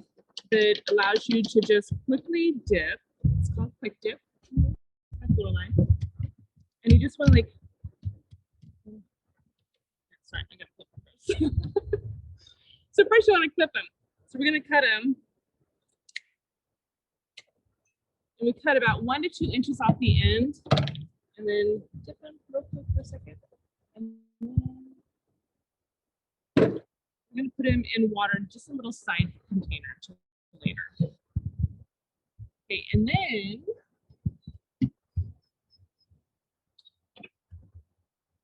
that allows you to just quickly dip. It's called quick dip. That's a little knife. And you just want to like, sorry, I gotta clip them first. So first you want to clip them. So we're gonna cut them. And we cut about 1 to 2 inches off the end, and then dip them real quick for a second. And then we're going to put them in water in just a little side container to later. Okay, and then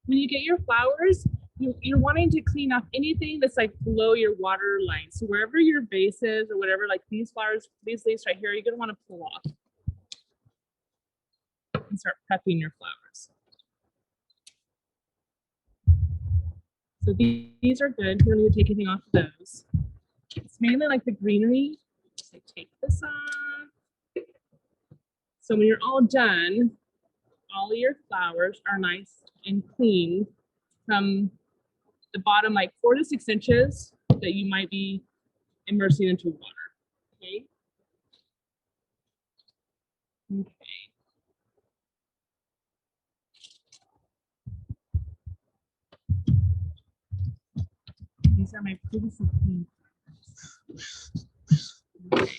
when you get your flowers, you're wanting to clean off anything that's like below your water line. So wherever your vase is or whatever, like these flowers, these leaves right here, you're going to want to pull off and start prepping your flowers. So these are good. You don't need to take anything off of those. It's mainly like the greenery. So take this off. So when you're all done, all of your flowers are nice and clean from the bottom, like 4 to 6 inches that you might be immersing into water. Okay. Okay. These are my previously clean flowers. Okay.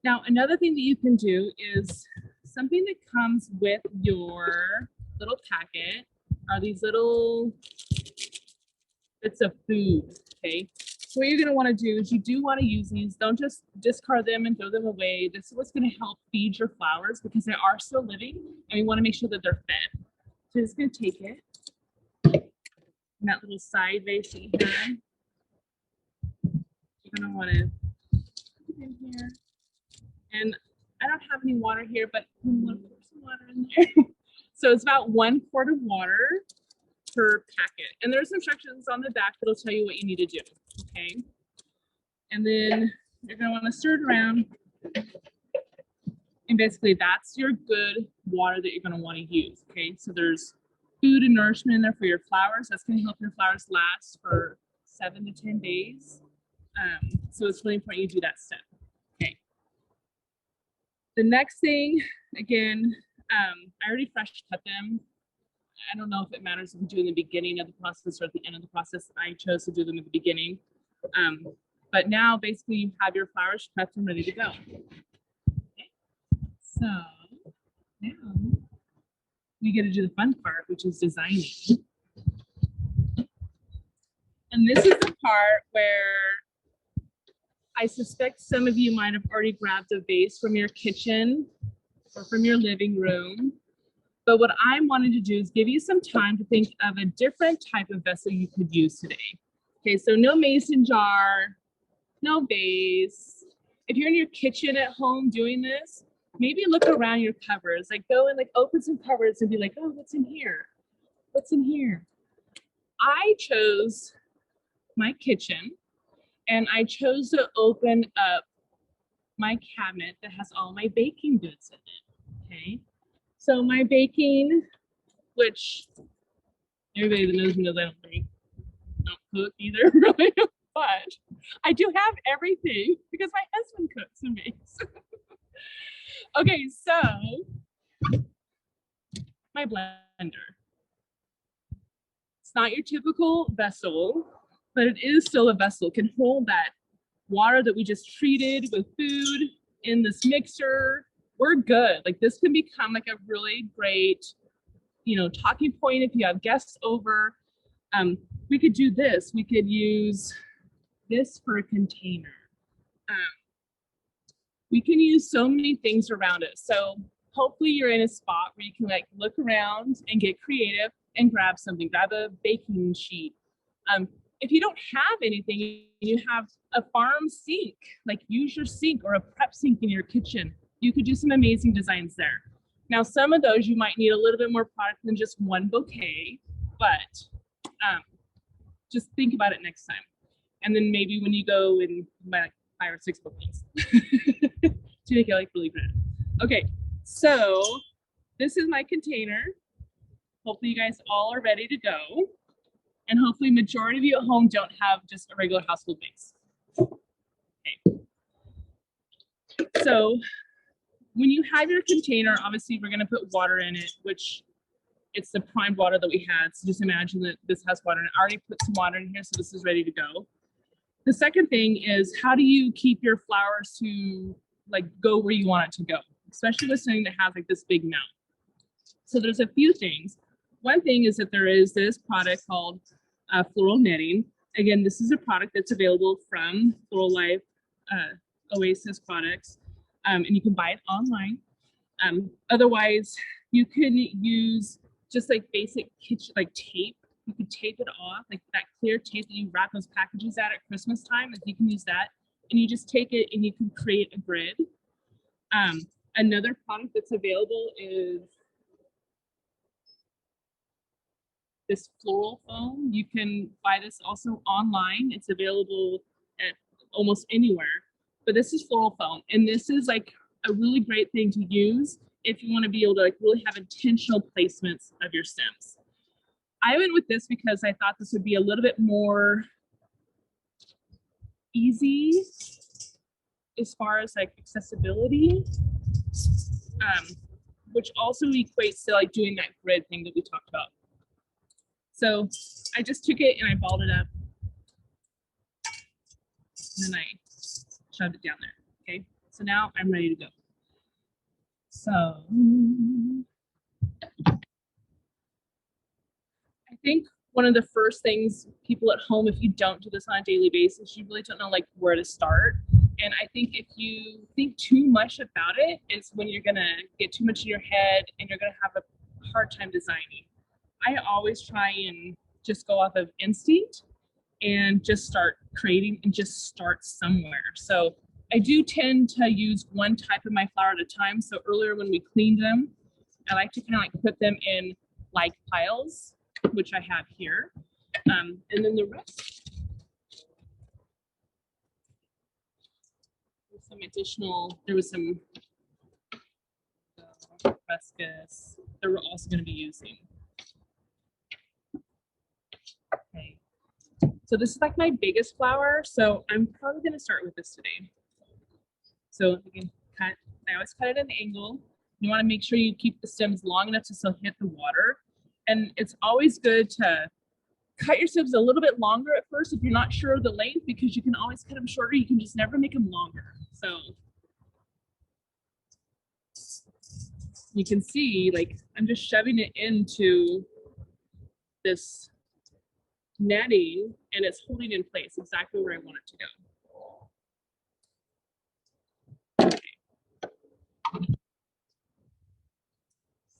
Now, another thing that you can do is something that comes with your little packet are these little bits of food, okay? So what you're gonna wanna do is you do wanna use these. Don't just discard them and throw them away. This is what's gonna help feed your flowers because they are still living and we wanna make sure that they're fed. So just gonna take it, in that little side vase that you have. You're gonna wanna put it in here. And I don't have any water here, but I'm gonna pour some water in there. So it's about 1 quart of water per packet. And there's instructions on the back that'll tell you what you need to do, okay? And then you're gonna wanna stir it around. And basically that's your good water that you're gonna wanna use, okay? So there's food and nourishment in there for your flowers. That's gonna help your flowers last for 7 to 10 days. So it's really important you do that step, okay? The next thing, again, I already fresh cut them. I don't know if it matters if you do in the beginning of the process or at the end of the process. I chose to do them at the beginning. But now basically you have your flowers prepped and ready to go. Okay. So now we get to do the fun part, which is designing. And this is the part where I suspect some of you might have already grabbed a vase from your kitchen or from your living room. But what I wanted to do is give you some time to think of a different type of vessel you could use today. Okay, so no mason jar, no vase. If you're in your kitchen at home doing this, maybe look around your cupboards, like go and like open some cupboards and be like, oh, what's in here? What's in here? I chose my kitchen and I chose to open up my cabinet that has all my baking goods in it, okay? So my baking, which everybody that knows me knows I don't bake, don't cook either, really, but I do have everything because my husband cooks and bakes. Okay, so my blender. It's not your typical vessel, but it is still a vessel. It can hold that water that we just treated with food in this mixer. We're good. Like this can become like a really great, talking point if you have guests over. We could do this. We could use this for a container. We can use so many things around it. So hopefully you're in a spot where you can like look around and get creative. and grab something. Grab a baking sheet. If you don't have anything, you have a farm sink, like use your sink or a prep sink in your kitchen. You could do some amazing designs there. Now, some of those you might need a little bit more product than just one bouquet, but just think about it next time. And then maybe when you go and buy like 5 or 6 bouquets to make it like really grand. Okay, so this is my container. Hopefully you guys all are ready to go. And hopefully majority of you at home don't have just a regular household vase. Okay. So when you have your container, obviously we're gonna put water in it, which it's the primed water that we had. So just imagine that this has water, and I already put some water in here, so this is ready to go. The second thing is, how do you keep your flowers to like go where you want it to go, especially with something that has like this big mount? So there's a few things. One thing is that there is this product called floral netting. Again, this is a product that's available from Floral Life Oasis products, and you can buy it online. Otherwise, you can use just like basic kitchen like tape. You could tape it off, like that clear tape that you wrap those packages at Christmas time. Like you can use that, and you just take it and you can create a grid. Another product that's available is this floral foam. You can buy this also online. It's available at almost anywhere, but this is floral foam. And this is like a really great thing to use if you want to be able to like really have intentional placements of your stems. I went with this because I thought this would be a little bit more easy as far as like accessibility, which also equates to like doing that grid thing that we talked about. So I just took it and I balled it up, and then I shoved it down there. Okay, so now I'm ready to go. So I think one of the first things people at home, if you don't do this on a daily basis, you really don't know like where to start. And I think if you think too much about it, is when you're gonna get too much in your head and you're gonna have a hard time designing. I always try and just go off of instinct and just start creating and just start somewhere. So I do tend to use one type of my flower at a time. So earlier when we cleaned them, I like to kind of like put them in like piles, which I have here. And then the rest, some additional, there was some frescus that we're also going to be using. Okay, so this is like my biggest flower, so I'm probably going to start with this today. So again, cut. I always cut it at an angle. You want to make sure you keep the stems long enough to still hit the water, and it's always good to cut your stems a little bit longer at first if you're not sure of the length, because you can always cut them shorter. You can just never make them longer. So you can see, like, I'm just shoving it into this netting and it's holding in place exactly where I want it to go. Okay.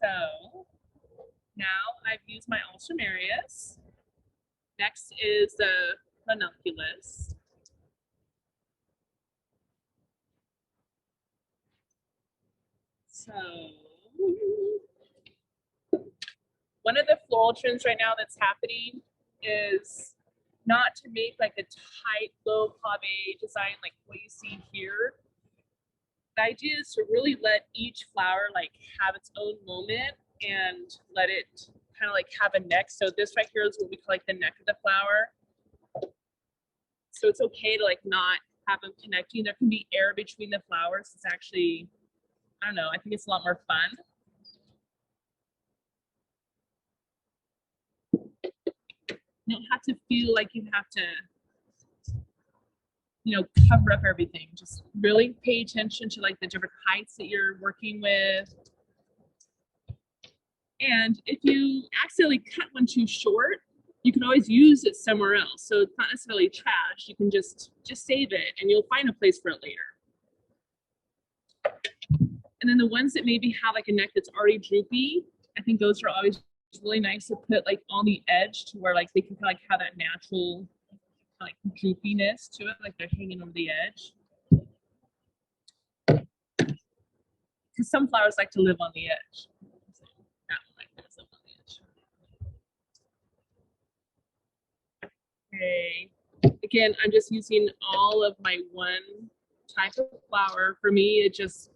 So now I've used my ultramarius. Next is the Ranunculus. So one of the floral trends right now that's happening is not to make like a tight low pave design like what you see here. The idea is to really let each flower like have its own moment and let it kind of like have a neck. So this right here is what we call like the neck of the flower. So it's okay to like not have them connecting. There can be air between the flowers. It's actually, I don't know, I think it's a lot more fun. You don't have to feel like you have to, you know, cover up everything. Just really pay attention to like the different heights that you're working with. And if you accidentally cut one too short, you can always use it somewhere else. So it's not necessarily trash. You can just save it and you'll find a place for it later. And then the ones that maybe have like a neck that's already droopy, I think those are always It's really nice to put like on the edge to where like they can kind of like have that natural like droopiness to it, like they're hanging over the edge. Because some flowers like to live on the edge. That one right there is up on the edge. Okay. Again, I'm just using all of my one type of flower. For me, it just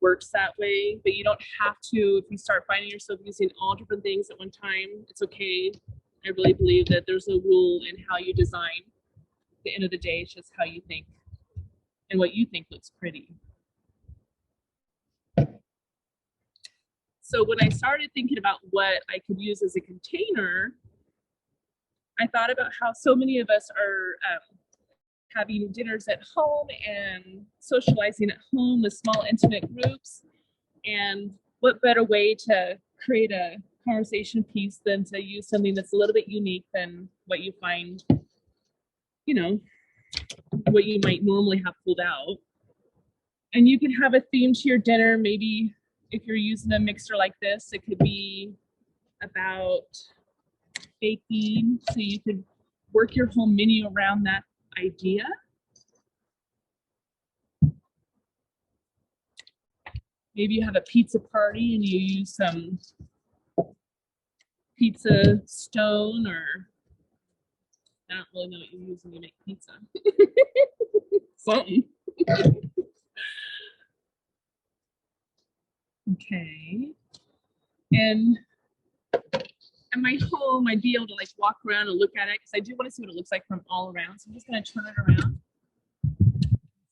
works that way, but you don't have to. If you start finding yourself using all different things at one time, it's okay. I really believe that there's a rule in how you design. At the end of the day, it's just how you think and what you think looks pretty. So when I started thinking about what I could use as a container, I thought about how so many of us are having dinners at home and socializing at home with small intimate groups. And what better way to create a conversation piece than to use something that's a little bit unique than what you find, you know, what you might normally have pulled out. And you can have a theme to your dinner. Maybe if you're using a mixer like this, it could be about baking. So you could work your whole menu around that idea. Maybe you have a pizza party and you use some pizza stone, or I don't really know what you use when you make pizza. Something. Okay. And at my home, I'd be able to like walk around and look at it because I do want to see what it looks like from all around. So I'm just going to turn it around.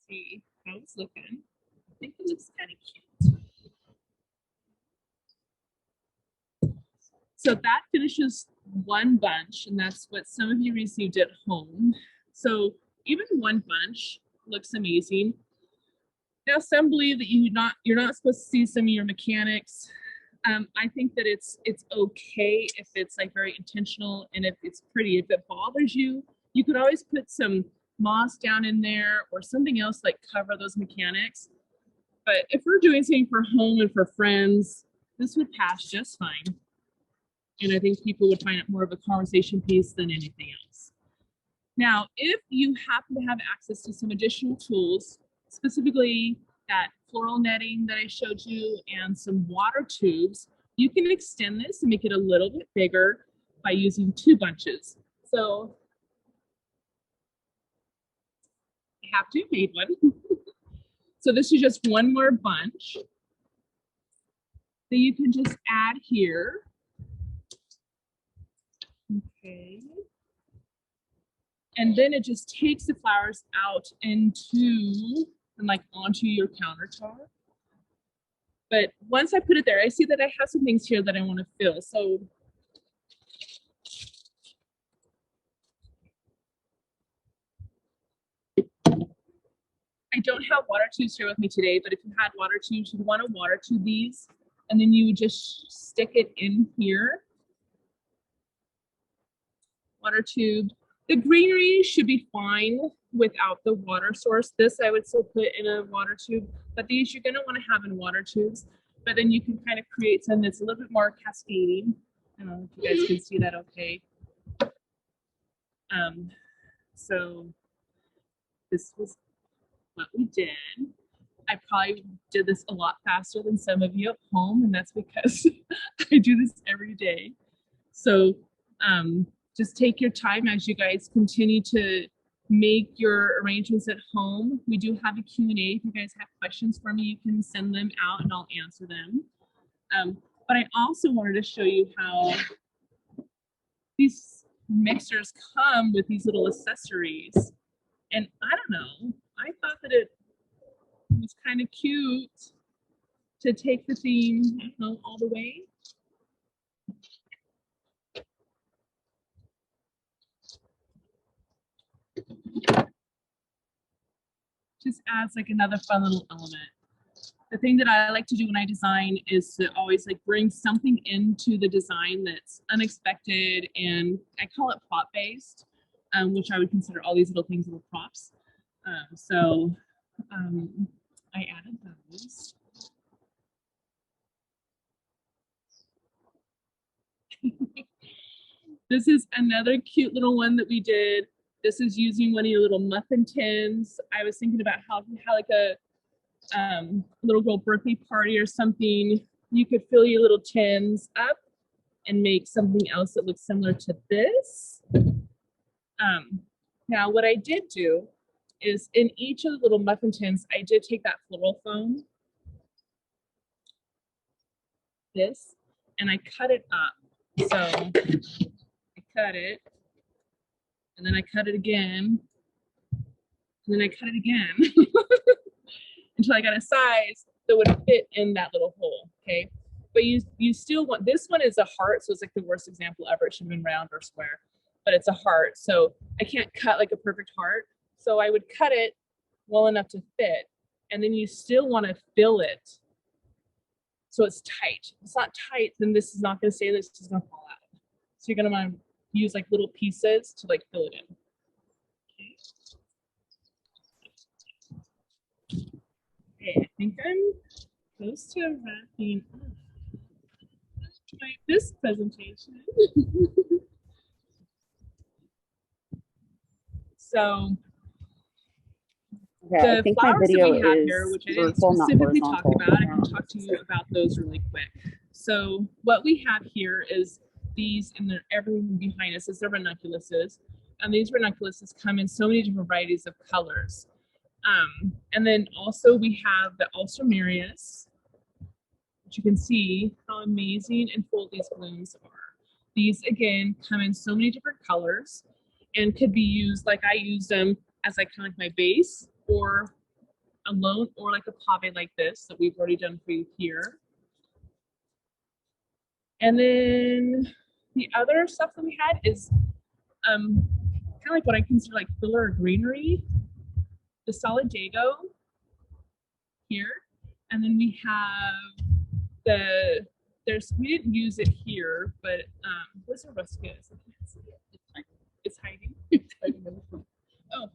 See how it's looking. I think it looks kind of cute. So that finishes one bunch, and that's what some of you received at home. So even one bunch looks amazing. Now, some believe that you're not supposed to see some of your mechanics. I think that it's okay if it's like very intentional and if it's pretty. If it bothers you, you could always put some moss down in there or something else like cover those mechanics. But if we're doing something for home and for friends, this would pass just fine. And I think people would find it more of a conversation piece than anything else. Now, if you happen to have access to some additional tools, specifically that floral netting that I showed you and some water tubes, you can extend this and make it a little bit bigger by using 2 bunches. So I have to have made one. So this is just one more bunch that you can just add here. Okay. And then it just takes the flowers out into and like onto your countertop. But once I put it there, I see that I have some things here that I want to fill. So I don't have water tubes here with me today, but if you had water tubes, you'd want to water tube these, and then you would just stick it in here. Water tube. The greenery should be fine without the water source. This I would still put in a water tube, but these you're going to want to have in water tubes. But then you can kind of create something that's a little bit more cascading. I don't know if you guys can see that okay. So this was what we did. I probably did this a lot faster than some of you at home, and that's because I do this every day. So just take your time as you guys continue to make your arrangements at home. We do have a Q&A. If you guys have questions for me, you can send them out and I'll answer them. But I also wanted to show you how these mixers come with these little accessories. And I don't know, I thought that it was kind of cute to take the theme, I don't know, all the way. Just adds like another fun little element. The thing that I like to do when I design is to always like bring something into the design that's unexpected, and I call it prop based, which I would consider all these little things little props. I added those. This is another cute little one that we did. This is using one of your little muffin tins. I was thinking about how like a little girl birthday party or something, you could fill your little tins up and make something else that looks similar to this. Now what I did do is in each of the little muffin tins, I did take that floral foam, this, and I cut it up. So I cut it, and then I cut it again, and then I cut it again until I got a size that would fit in that little hole, okay? But you still want, this one is a heart, so it's like the worst example ever. It should have been round or square, but it's a heart. So I can't cut like a perfect heart. So I would cut it well enough to fit, and then you still want to fill it so it's tight. If it's not tight, then this is not going to stay, this is going to fall out. So you're going to want to use like little pieces to like fill it in. Okay, I think I'm close to wrapping up this presentation. Okay, the I think my flowers video that we have is here, which I didn't vertical, not specifically talk horizontal. about, I can talk to you about those really quick. So what we have here is these, and everything behind us is the ranunculuses. And these ranunculuses come in so many different varieties of colors. And then also we have the ultramarius, which you can see how amazing and full these blooms are. These again come in so many different colors and could be used, like I use them as like kind of like my base, or alone, or like a pave like this that we've already done for you here. And then the other stuff that we had is kind of like what I consider like filler greenery. The solidago here, and then we have the, we didn't use it here, but where's the ruscus? I can't see it. It's hiding. It's hiding in the front. Oh,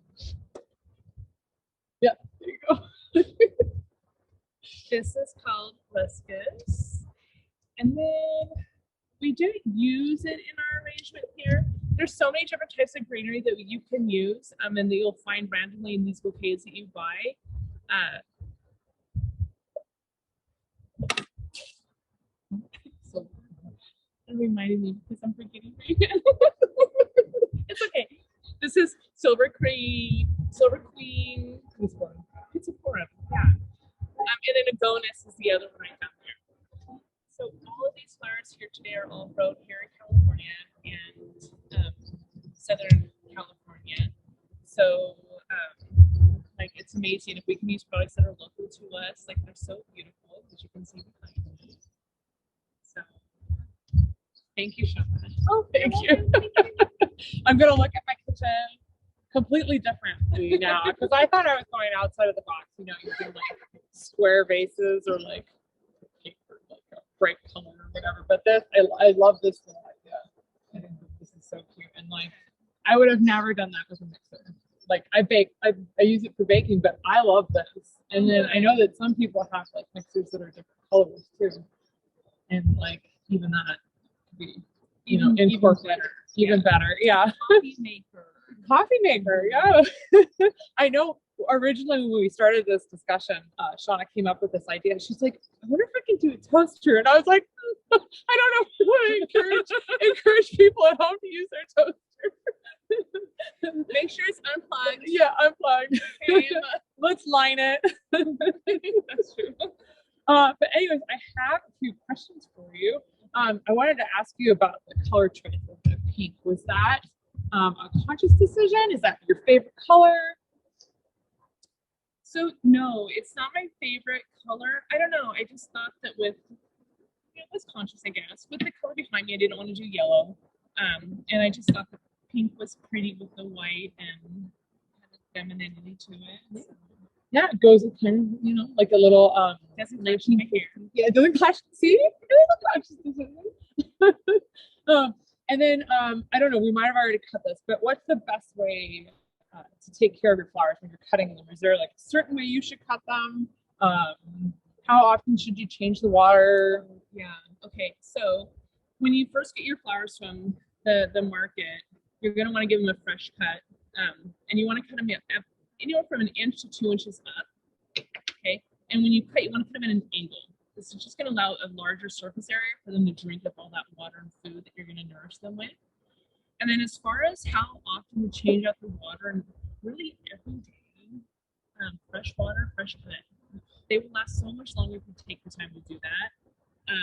yeah, there you go. This is called ruscus, and then we didn't use it in our arrangement here. There's so many different types of greenery that you can use, and that you'll find randomly in these bouquets that you buy. So that reminded me because I'm forgetting right now. It's okay. This is Silver Queen. This one. It's a forum. Yeah. And then Agonis is the other one right down there. So all of these flowers here today are all grown here in California and Southern California. So like it's amazing if we can use products that are local to us. Like they're so beautiful, as you can see behind me. So thank you, Shawna. Oh, thank you. I'm gonna look at my kitchen completely differently now because I thought I was going outside of the box, you know, using like square vases or like paper, like a bright color or whatever. But this, I love this little idea. I think this is so cute, and like I would have never done that with a mixer. Like I bake, I use it for baking, but I love this. And then I know that some people have like mixers that are different colors too, and like even that could be, you know, incorporate even better. Yeah. Coffee maker, yeah. I know originally when we started this discussion, Shawna came up with this idea. She's like, I wonder if I can do a toaster. And I was like, I don't know if we want to encourage people at home to use their toaster. Make sure it's unplugged. Yeah, unplugged. Okay, let's line it. That's true. But anyways, I have a few questions for you. I wanted to ask you about the color choice of the pink. Was that a conscious decision? Is that your favorite color? So no, it's not my favorite color. I don't know. I just thought that with, it was conscious, I guess. With the color behind me, I didn't want to do yellow. And I just thought the pink was pretty with the white and kind of femininity to it. So, yeah, it goes with kind of, you know, like a little doesn't clash my hair. Yeah, it doesn't clash. See, it is a conscious decision. And then I don't know, we might have already cut this, but what's the best way to take care of your flowers when you're cutting them? Is there like a certain way you should cut them? How often should you change the water? Yeah. Okay. So when you first get your flowers from the market, you're going to want to give them a fresh cut. And you want to cut them anywhere from an inch to 2 inches up. Okay. And when you cut, you want to cut them at an angle. This is just going to allow a larger surface area for them to drink up all that water and food that you're going to nourish them with. And then as far as how often to change out the water, and really every day, fresh water, fresh cut. They will last so much longer if you take the time to do that.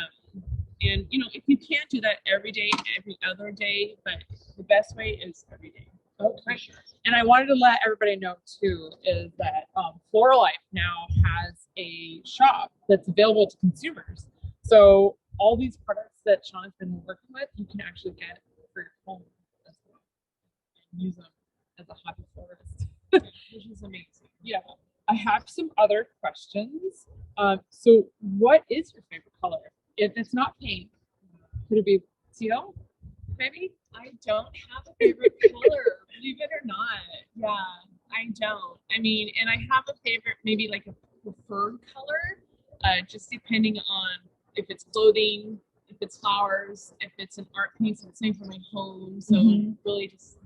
And you know, if you can't do that every day, every other day, but the best way is every day. Okay. And I wanted to let everybody know too is that Floral Life now has a shop that's available to consumers. So all these products that Shawna's been working with, you can actually get for your home as well and use them as a hobby florist, which is amazing. Yeah. I have some other questions. So what is your favorite color? If it's not pink, could it be teal? Maybe? I don't have a favorite color, believe it or not. Yeah, I don't. I mean, and I have a favorite, maybe like a preferred color, just depending on if it's clothing, if it's flowers, if it's an art piece, it's same for my home. So really just,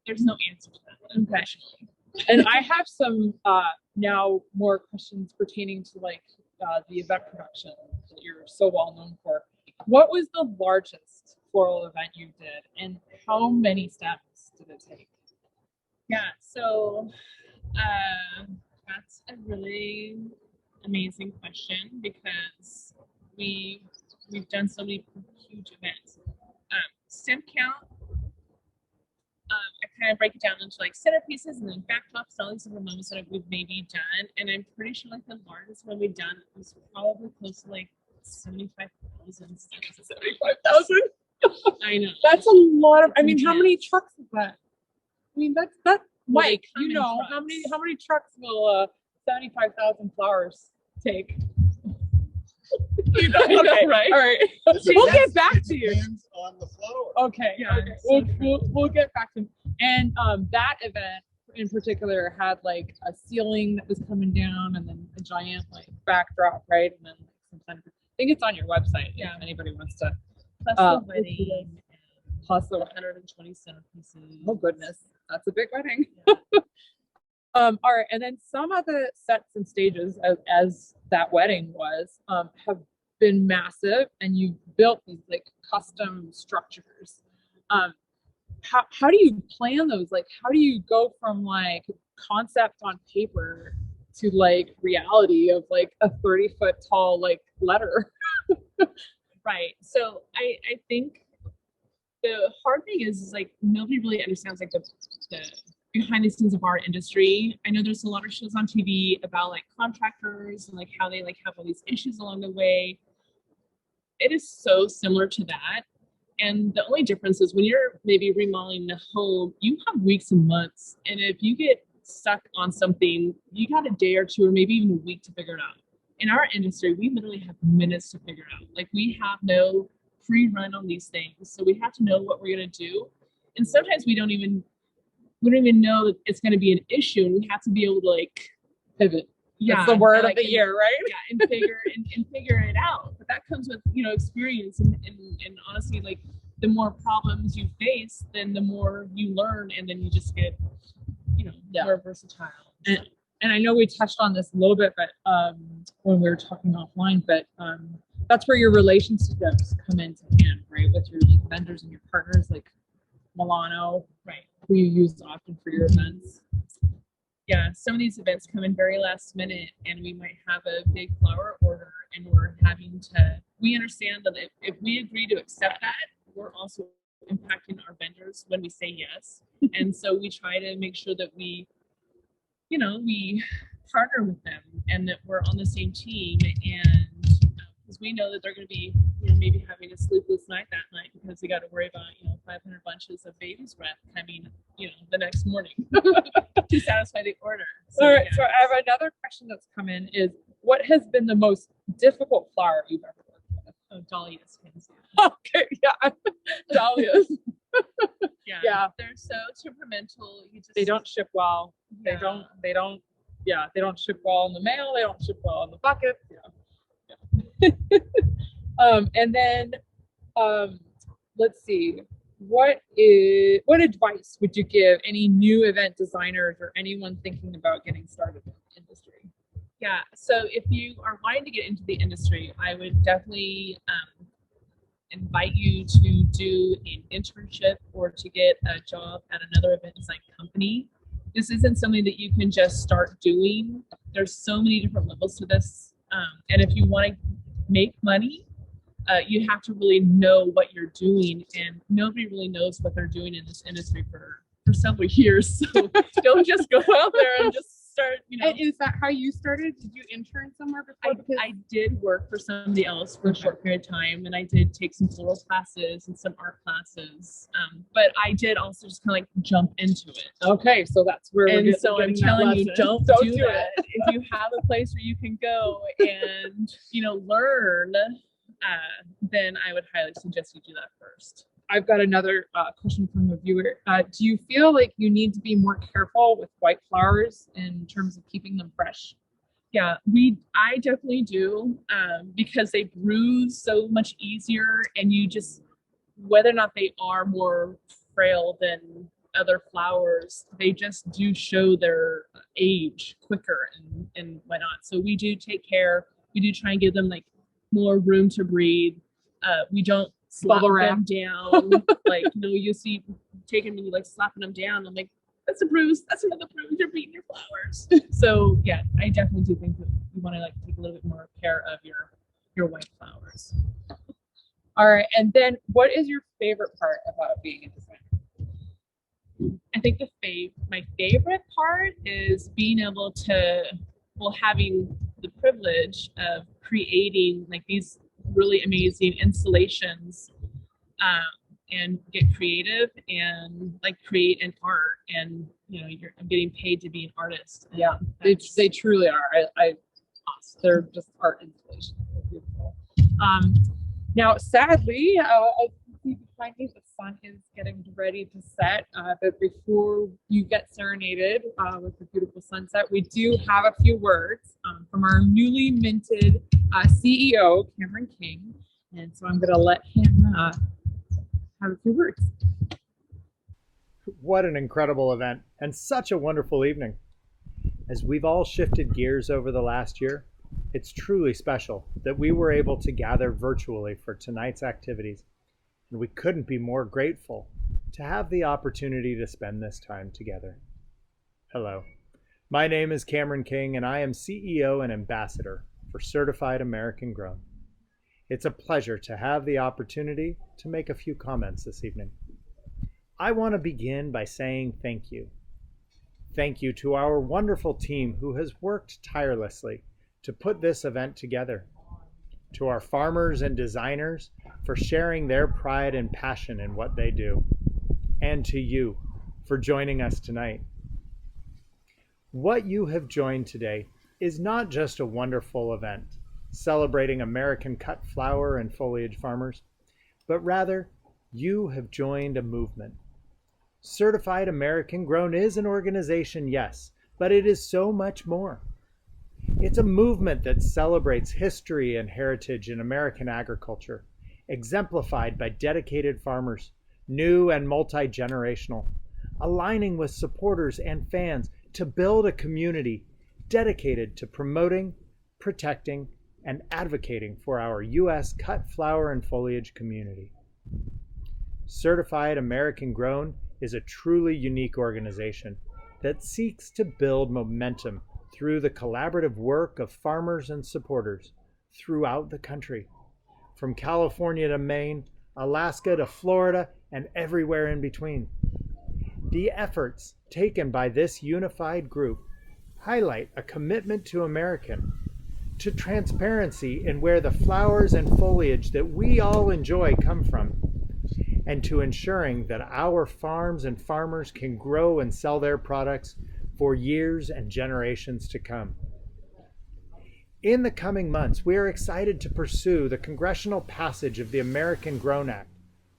there's no answer to that, unfortunately. And I have some now more questions pertaining to like the event production that you're so well known for. What was the largest floral event you did, and how many steps did it take? Yeah, so that's a really amazing question because we've done so many huge events. Stem count. I kind of break it down into like centerpieces and then backtops, all these different moments that we've maybe done. And I'm pretty sure like the largest one we've done was probably close to like 75,000. 75,000? I know. That's a lot of, It's I mean, how many intense. trucks is that? I mean, that's Well, they Mike, come you in know, trucks. how many trucks will 75,000 flowers take? You know, I know, okay, right? All right. It We'll depends- get back it to you. depends on the flower. Okay. Yeah, Okay. so We'll get back to him. And that event in particular had like a ceiling that was coming down and then a giant like backdrop, right? And then sometimes I think it's on your website. Yeah. If anybody wants to. Plus Uh, the wedding. Plus the 120 centerpieces. Oh goodness, that's a big wedding. All right, and then some of the sets and stages, as that wedding was, have been massive, and you've built these like custom structures. How do you plan those? Like, how do you go from like concept on paper to like reality of like a 30-foot tall like letter? Right. So I think the hard thing is like nobody really understands like the behind the scenes of our industry. I know there's a lot of shows on TV about like contractors and like how they like have all these issues along the way. It is so similar to that. And the only difference is when you're maybe remodeling a home, you have weeks and months. And if you get stuck on something, you got a day or two or maybe even a week to figure it out. In our industry, we literally have minutes to figure it out. Like we have no pre-run on these things. So we have to know what we're going to do. And sometimes we don't even know that it's going to be an issue, and we have to be able to like Pivot. yeah, That's the word and, of the year, right? yeah, and figure it out. But that comes with experience and honestly, like the more problems you face, then the more you learn, and then you just get Yeah. more versatile. And I know we touched on this a little bit, but when we were talking offline, but that's where your relationships come into hand, right? With your like vendors and your partners, like Mellano, Right. who you use often for your events. Yeah, some of these events come in very last minute, and we might have a big flower order, and we understand that if we agree to accept that, we're also impacting our vendors when we say yes. And so we try to make sure that we partner with them and that we're on the same team, and because we know that they're going to be maybe having a sleepless night that night because they got to worry about 500 bunches of baby's breath coming the next morning to satisfy the order. So, All right, yeah. so I have another question that's come in is what has been the most difficult flower you've ever worked with? Oh, dahlias. Okay, yeah. Dahlias. Yeah. They're so temperamental. They don't ship well. Yeah. They don't ship well in the mail. They don't ship well in the bucket. Yeah. And then Let's see. What advice would you give any new event designers or anyone thinking about getting started in the industry? Yeah, so if you are wanting to get into the industry, I would definitely invite you to do an internship or to get a job at another event design company. This isn't something that you can just start doing. There's so many different levels to this. And if you want to make money, you have to really know what you're doing, and nobody really knows what they're doing in this industry for several years. So don't just go out there and just start, And is that how you started? Did you intern somewhere before? I did work for somebody else for a short period of time, and I did take some floral classes and some art classes. But I did also just kind of like jump into it. Okay, so that's where we're And getting, so I'm getting that telling you, lesson. don't do that. If you have a place where you can go and learn, then I would highly suggest you do that first. I've got another question from a viewer. Do you feel like you need to be more careful with white flowers in terms of keeping them fresh? Yeah, I definitely do, because they bruise so much easier, and you just, whether or not they are more frail than other flowers, they just do show their age quicker and whatnot. So we do take care. We do try and give them like more room to breathe. We don't slap Bubble wrap them down. Like, you see taking me like slapping them down. I'm like, that's a bruise. That's another bruise. You're beating your flowers. So yeah, I definitely do think that you want to like take a little bit more care of your white flowers. All right, and then what is your favorite part about being a designer? I think my favorite part is being able to, having the privilege of creating like these really amazing installations, and get creative and like create an art, and I'm getting paid to be an artist. Yeah, they truly are. They're just art installations. They're beautiful. Now, sadly, I see behind me the sun is getting ready to set. But before you get serenaded with the beautiful sunset, we do have a few words from our newly minted CEO, Camron King. And so I'm going to let him have a few words. What an incredible event and such a wonderful evening. As we've all shifted gears over the last year, it's truly special that we were able to gather virtually for tonight's activities, and we couldn't be more grateful to have the opportunity to spend this time together. Hello, my name is Camron King, and I am CEO and Ambassador for Certified American Grown. It's a pleasure to have the opportunity to make a few comments this evening. I want to begin by saying thank you. Thank you to our wonderful team who has worked tirelessly to put this event together. To our farmers and designers for sharing their pride and passion in what they do. And to you for joining us tonight. What you have joined today is not just a wonderful event celebrating American cut flower and foliage farmers, but rather you have joined a movement. Certified American Grown is an organization, yes, but it is so much more. It's a movement that celebrates history and heritage in American agriculture, exemplified by dedicated farmers, new and multi-generational, aligning with supporters and fans to build a community dedicated to promoting, protecting, and advocating for our U.S. cut flower and foliage community. Certified American Grown is a truly unique organization that seeks to build momentum through the collaborative work of farmers and supporters throughout the country, from California to Maine, Alaska to Florida, and everywhere in between. The efforts taken by this unified group highlight a commitment to American, to transparency in where the flowers and foliage that we all enjoy come from, and to ensuring that our farms and farmers can grow and sell their products for years and generations to come. In the coming months, we are excited to pursue the congressional passage of the American Grown Act,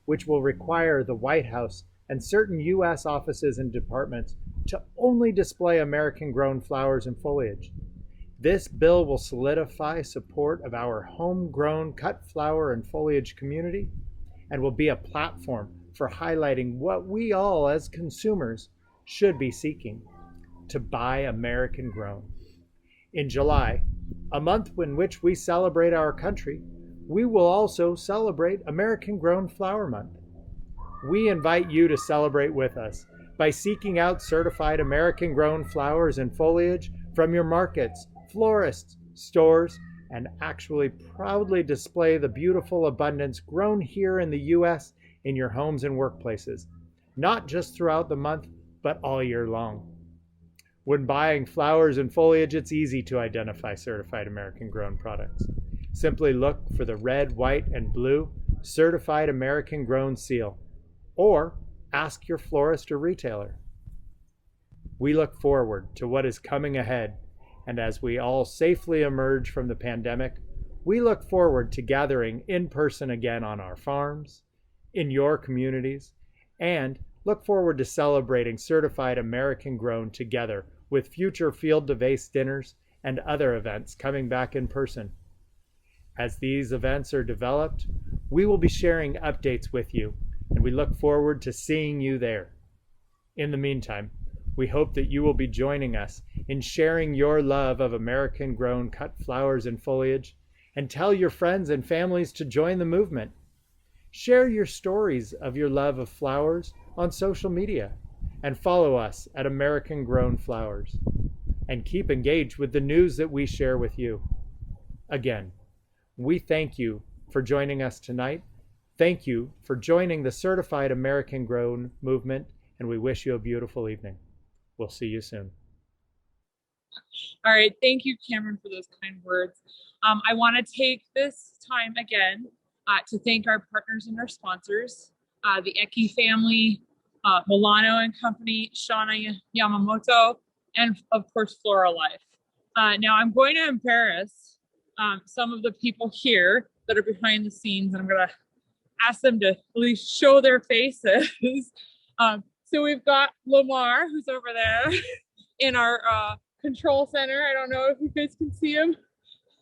which will require the White House and certain U.S. offices and departments to only display American grown flowers and foliage. This bill will solidify support of our homegrown cut flower and foliage community and will be a platform for highlighting what we all as consumers should be seeking: to buy American grown. In July, a month in which we celebrate our country, we will also celebrate American Grown Flower Month. We invite you to celebrate with us by seeking out certified American grown flowers and foliage from your markets, florists, stores, and actually proudly display the beautiful abundance grown here in the U.S. in your homes and workplaces, not just throughout the month, but all year long. When buying flowers and foliage, it's easy to identify certified American grown products. Simply look for the red, white, and blue Certified American Grown seal, or ask your florist or retailer. We look forward to what is coming ahead, and as we all safely emerge from the pandemic, we look forward to gathering in person again on our farms, in your communities, and look forward to celebrating certified American grown together with future Field to Vase dinners and other events coming back in person. As these events are developed, we will be sharing updates with you, and we look forward to seeing you there. In the meantime, we hope that you will be joining us in sharing your love of American grown cut flowers and foliage, and tell your friends and families to join the movement. Share your stories of your love of flowers on social media, and follow us at American Grown Flowers, and keep engaged with the news that we share with you. Again, we thank you for joining us tonight. Thank you for joining the Certified American Grown movement, and we wish you a beautiful evening. We'll see you soon. All right, thank you, Cameron, for those kind words. I want to take this time again to thank our partners and our sponsors, the Ecke family, Mellano and Company, Shawna, Yamamoto, and of course, Floral Life. Now I'm going to embarrass some of the people here that are behind the scenes, and I'm going to ask them to at least show their faces. So we've got Lamar, who's over there in our control center. I don't know if you guys can see him,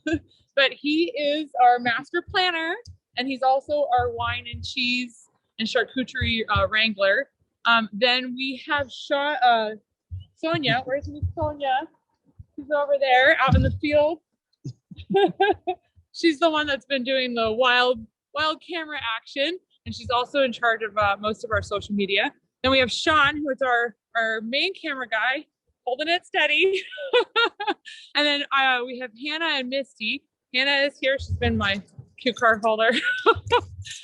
but he is our master planner, and he's also our wine and cheese and charcuterie wrangler. Then we have Sonia. Where's Miss Sonia? She's over there out in the field. She's the one that's been doing the wild camera action, and she's also in charge of most of our social media. Then we have Sean, who is our main camera guy, holding it steady. And then we have Hannah and Misty. Hannah is here. She's been my cue card holder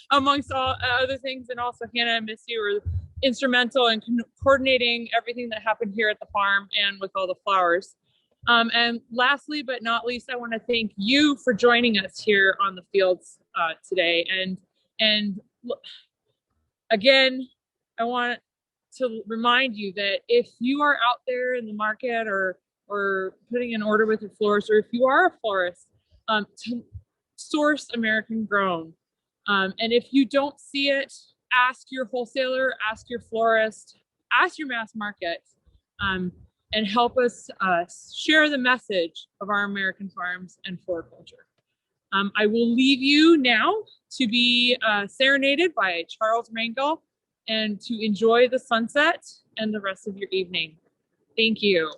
amongst all other things. And also Hannah and Misty were instrumental in coordinating everything that happened here at the farm and with all the flowers. And lastly, but not least, I want to thank you for joining us here on the fields today. And again, I want to remind you that if you are out there in the market or putting an order with a florist, or if you are a florist, to source American grown. And if you don't see it, ask your wholesaler, ask your florist, ask your mass market, and help us share the message of our American farms and floriculture. I will leave you now to be serenaded by Charles Rangel and to enjoy the sunset and the rest of your evening. Thank you.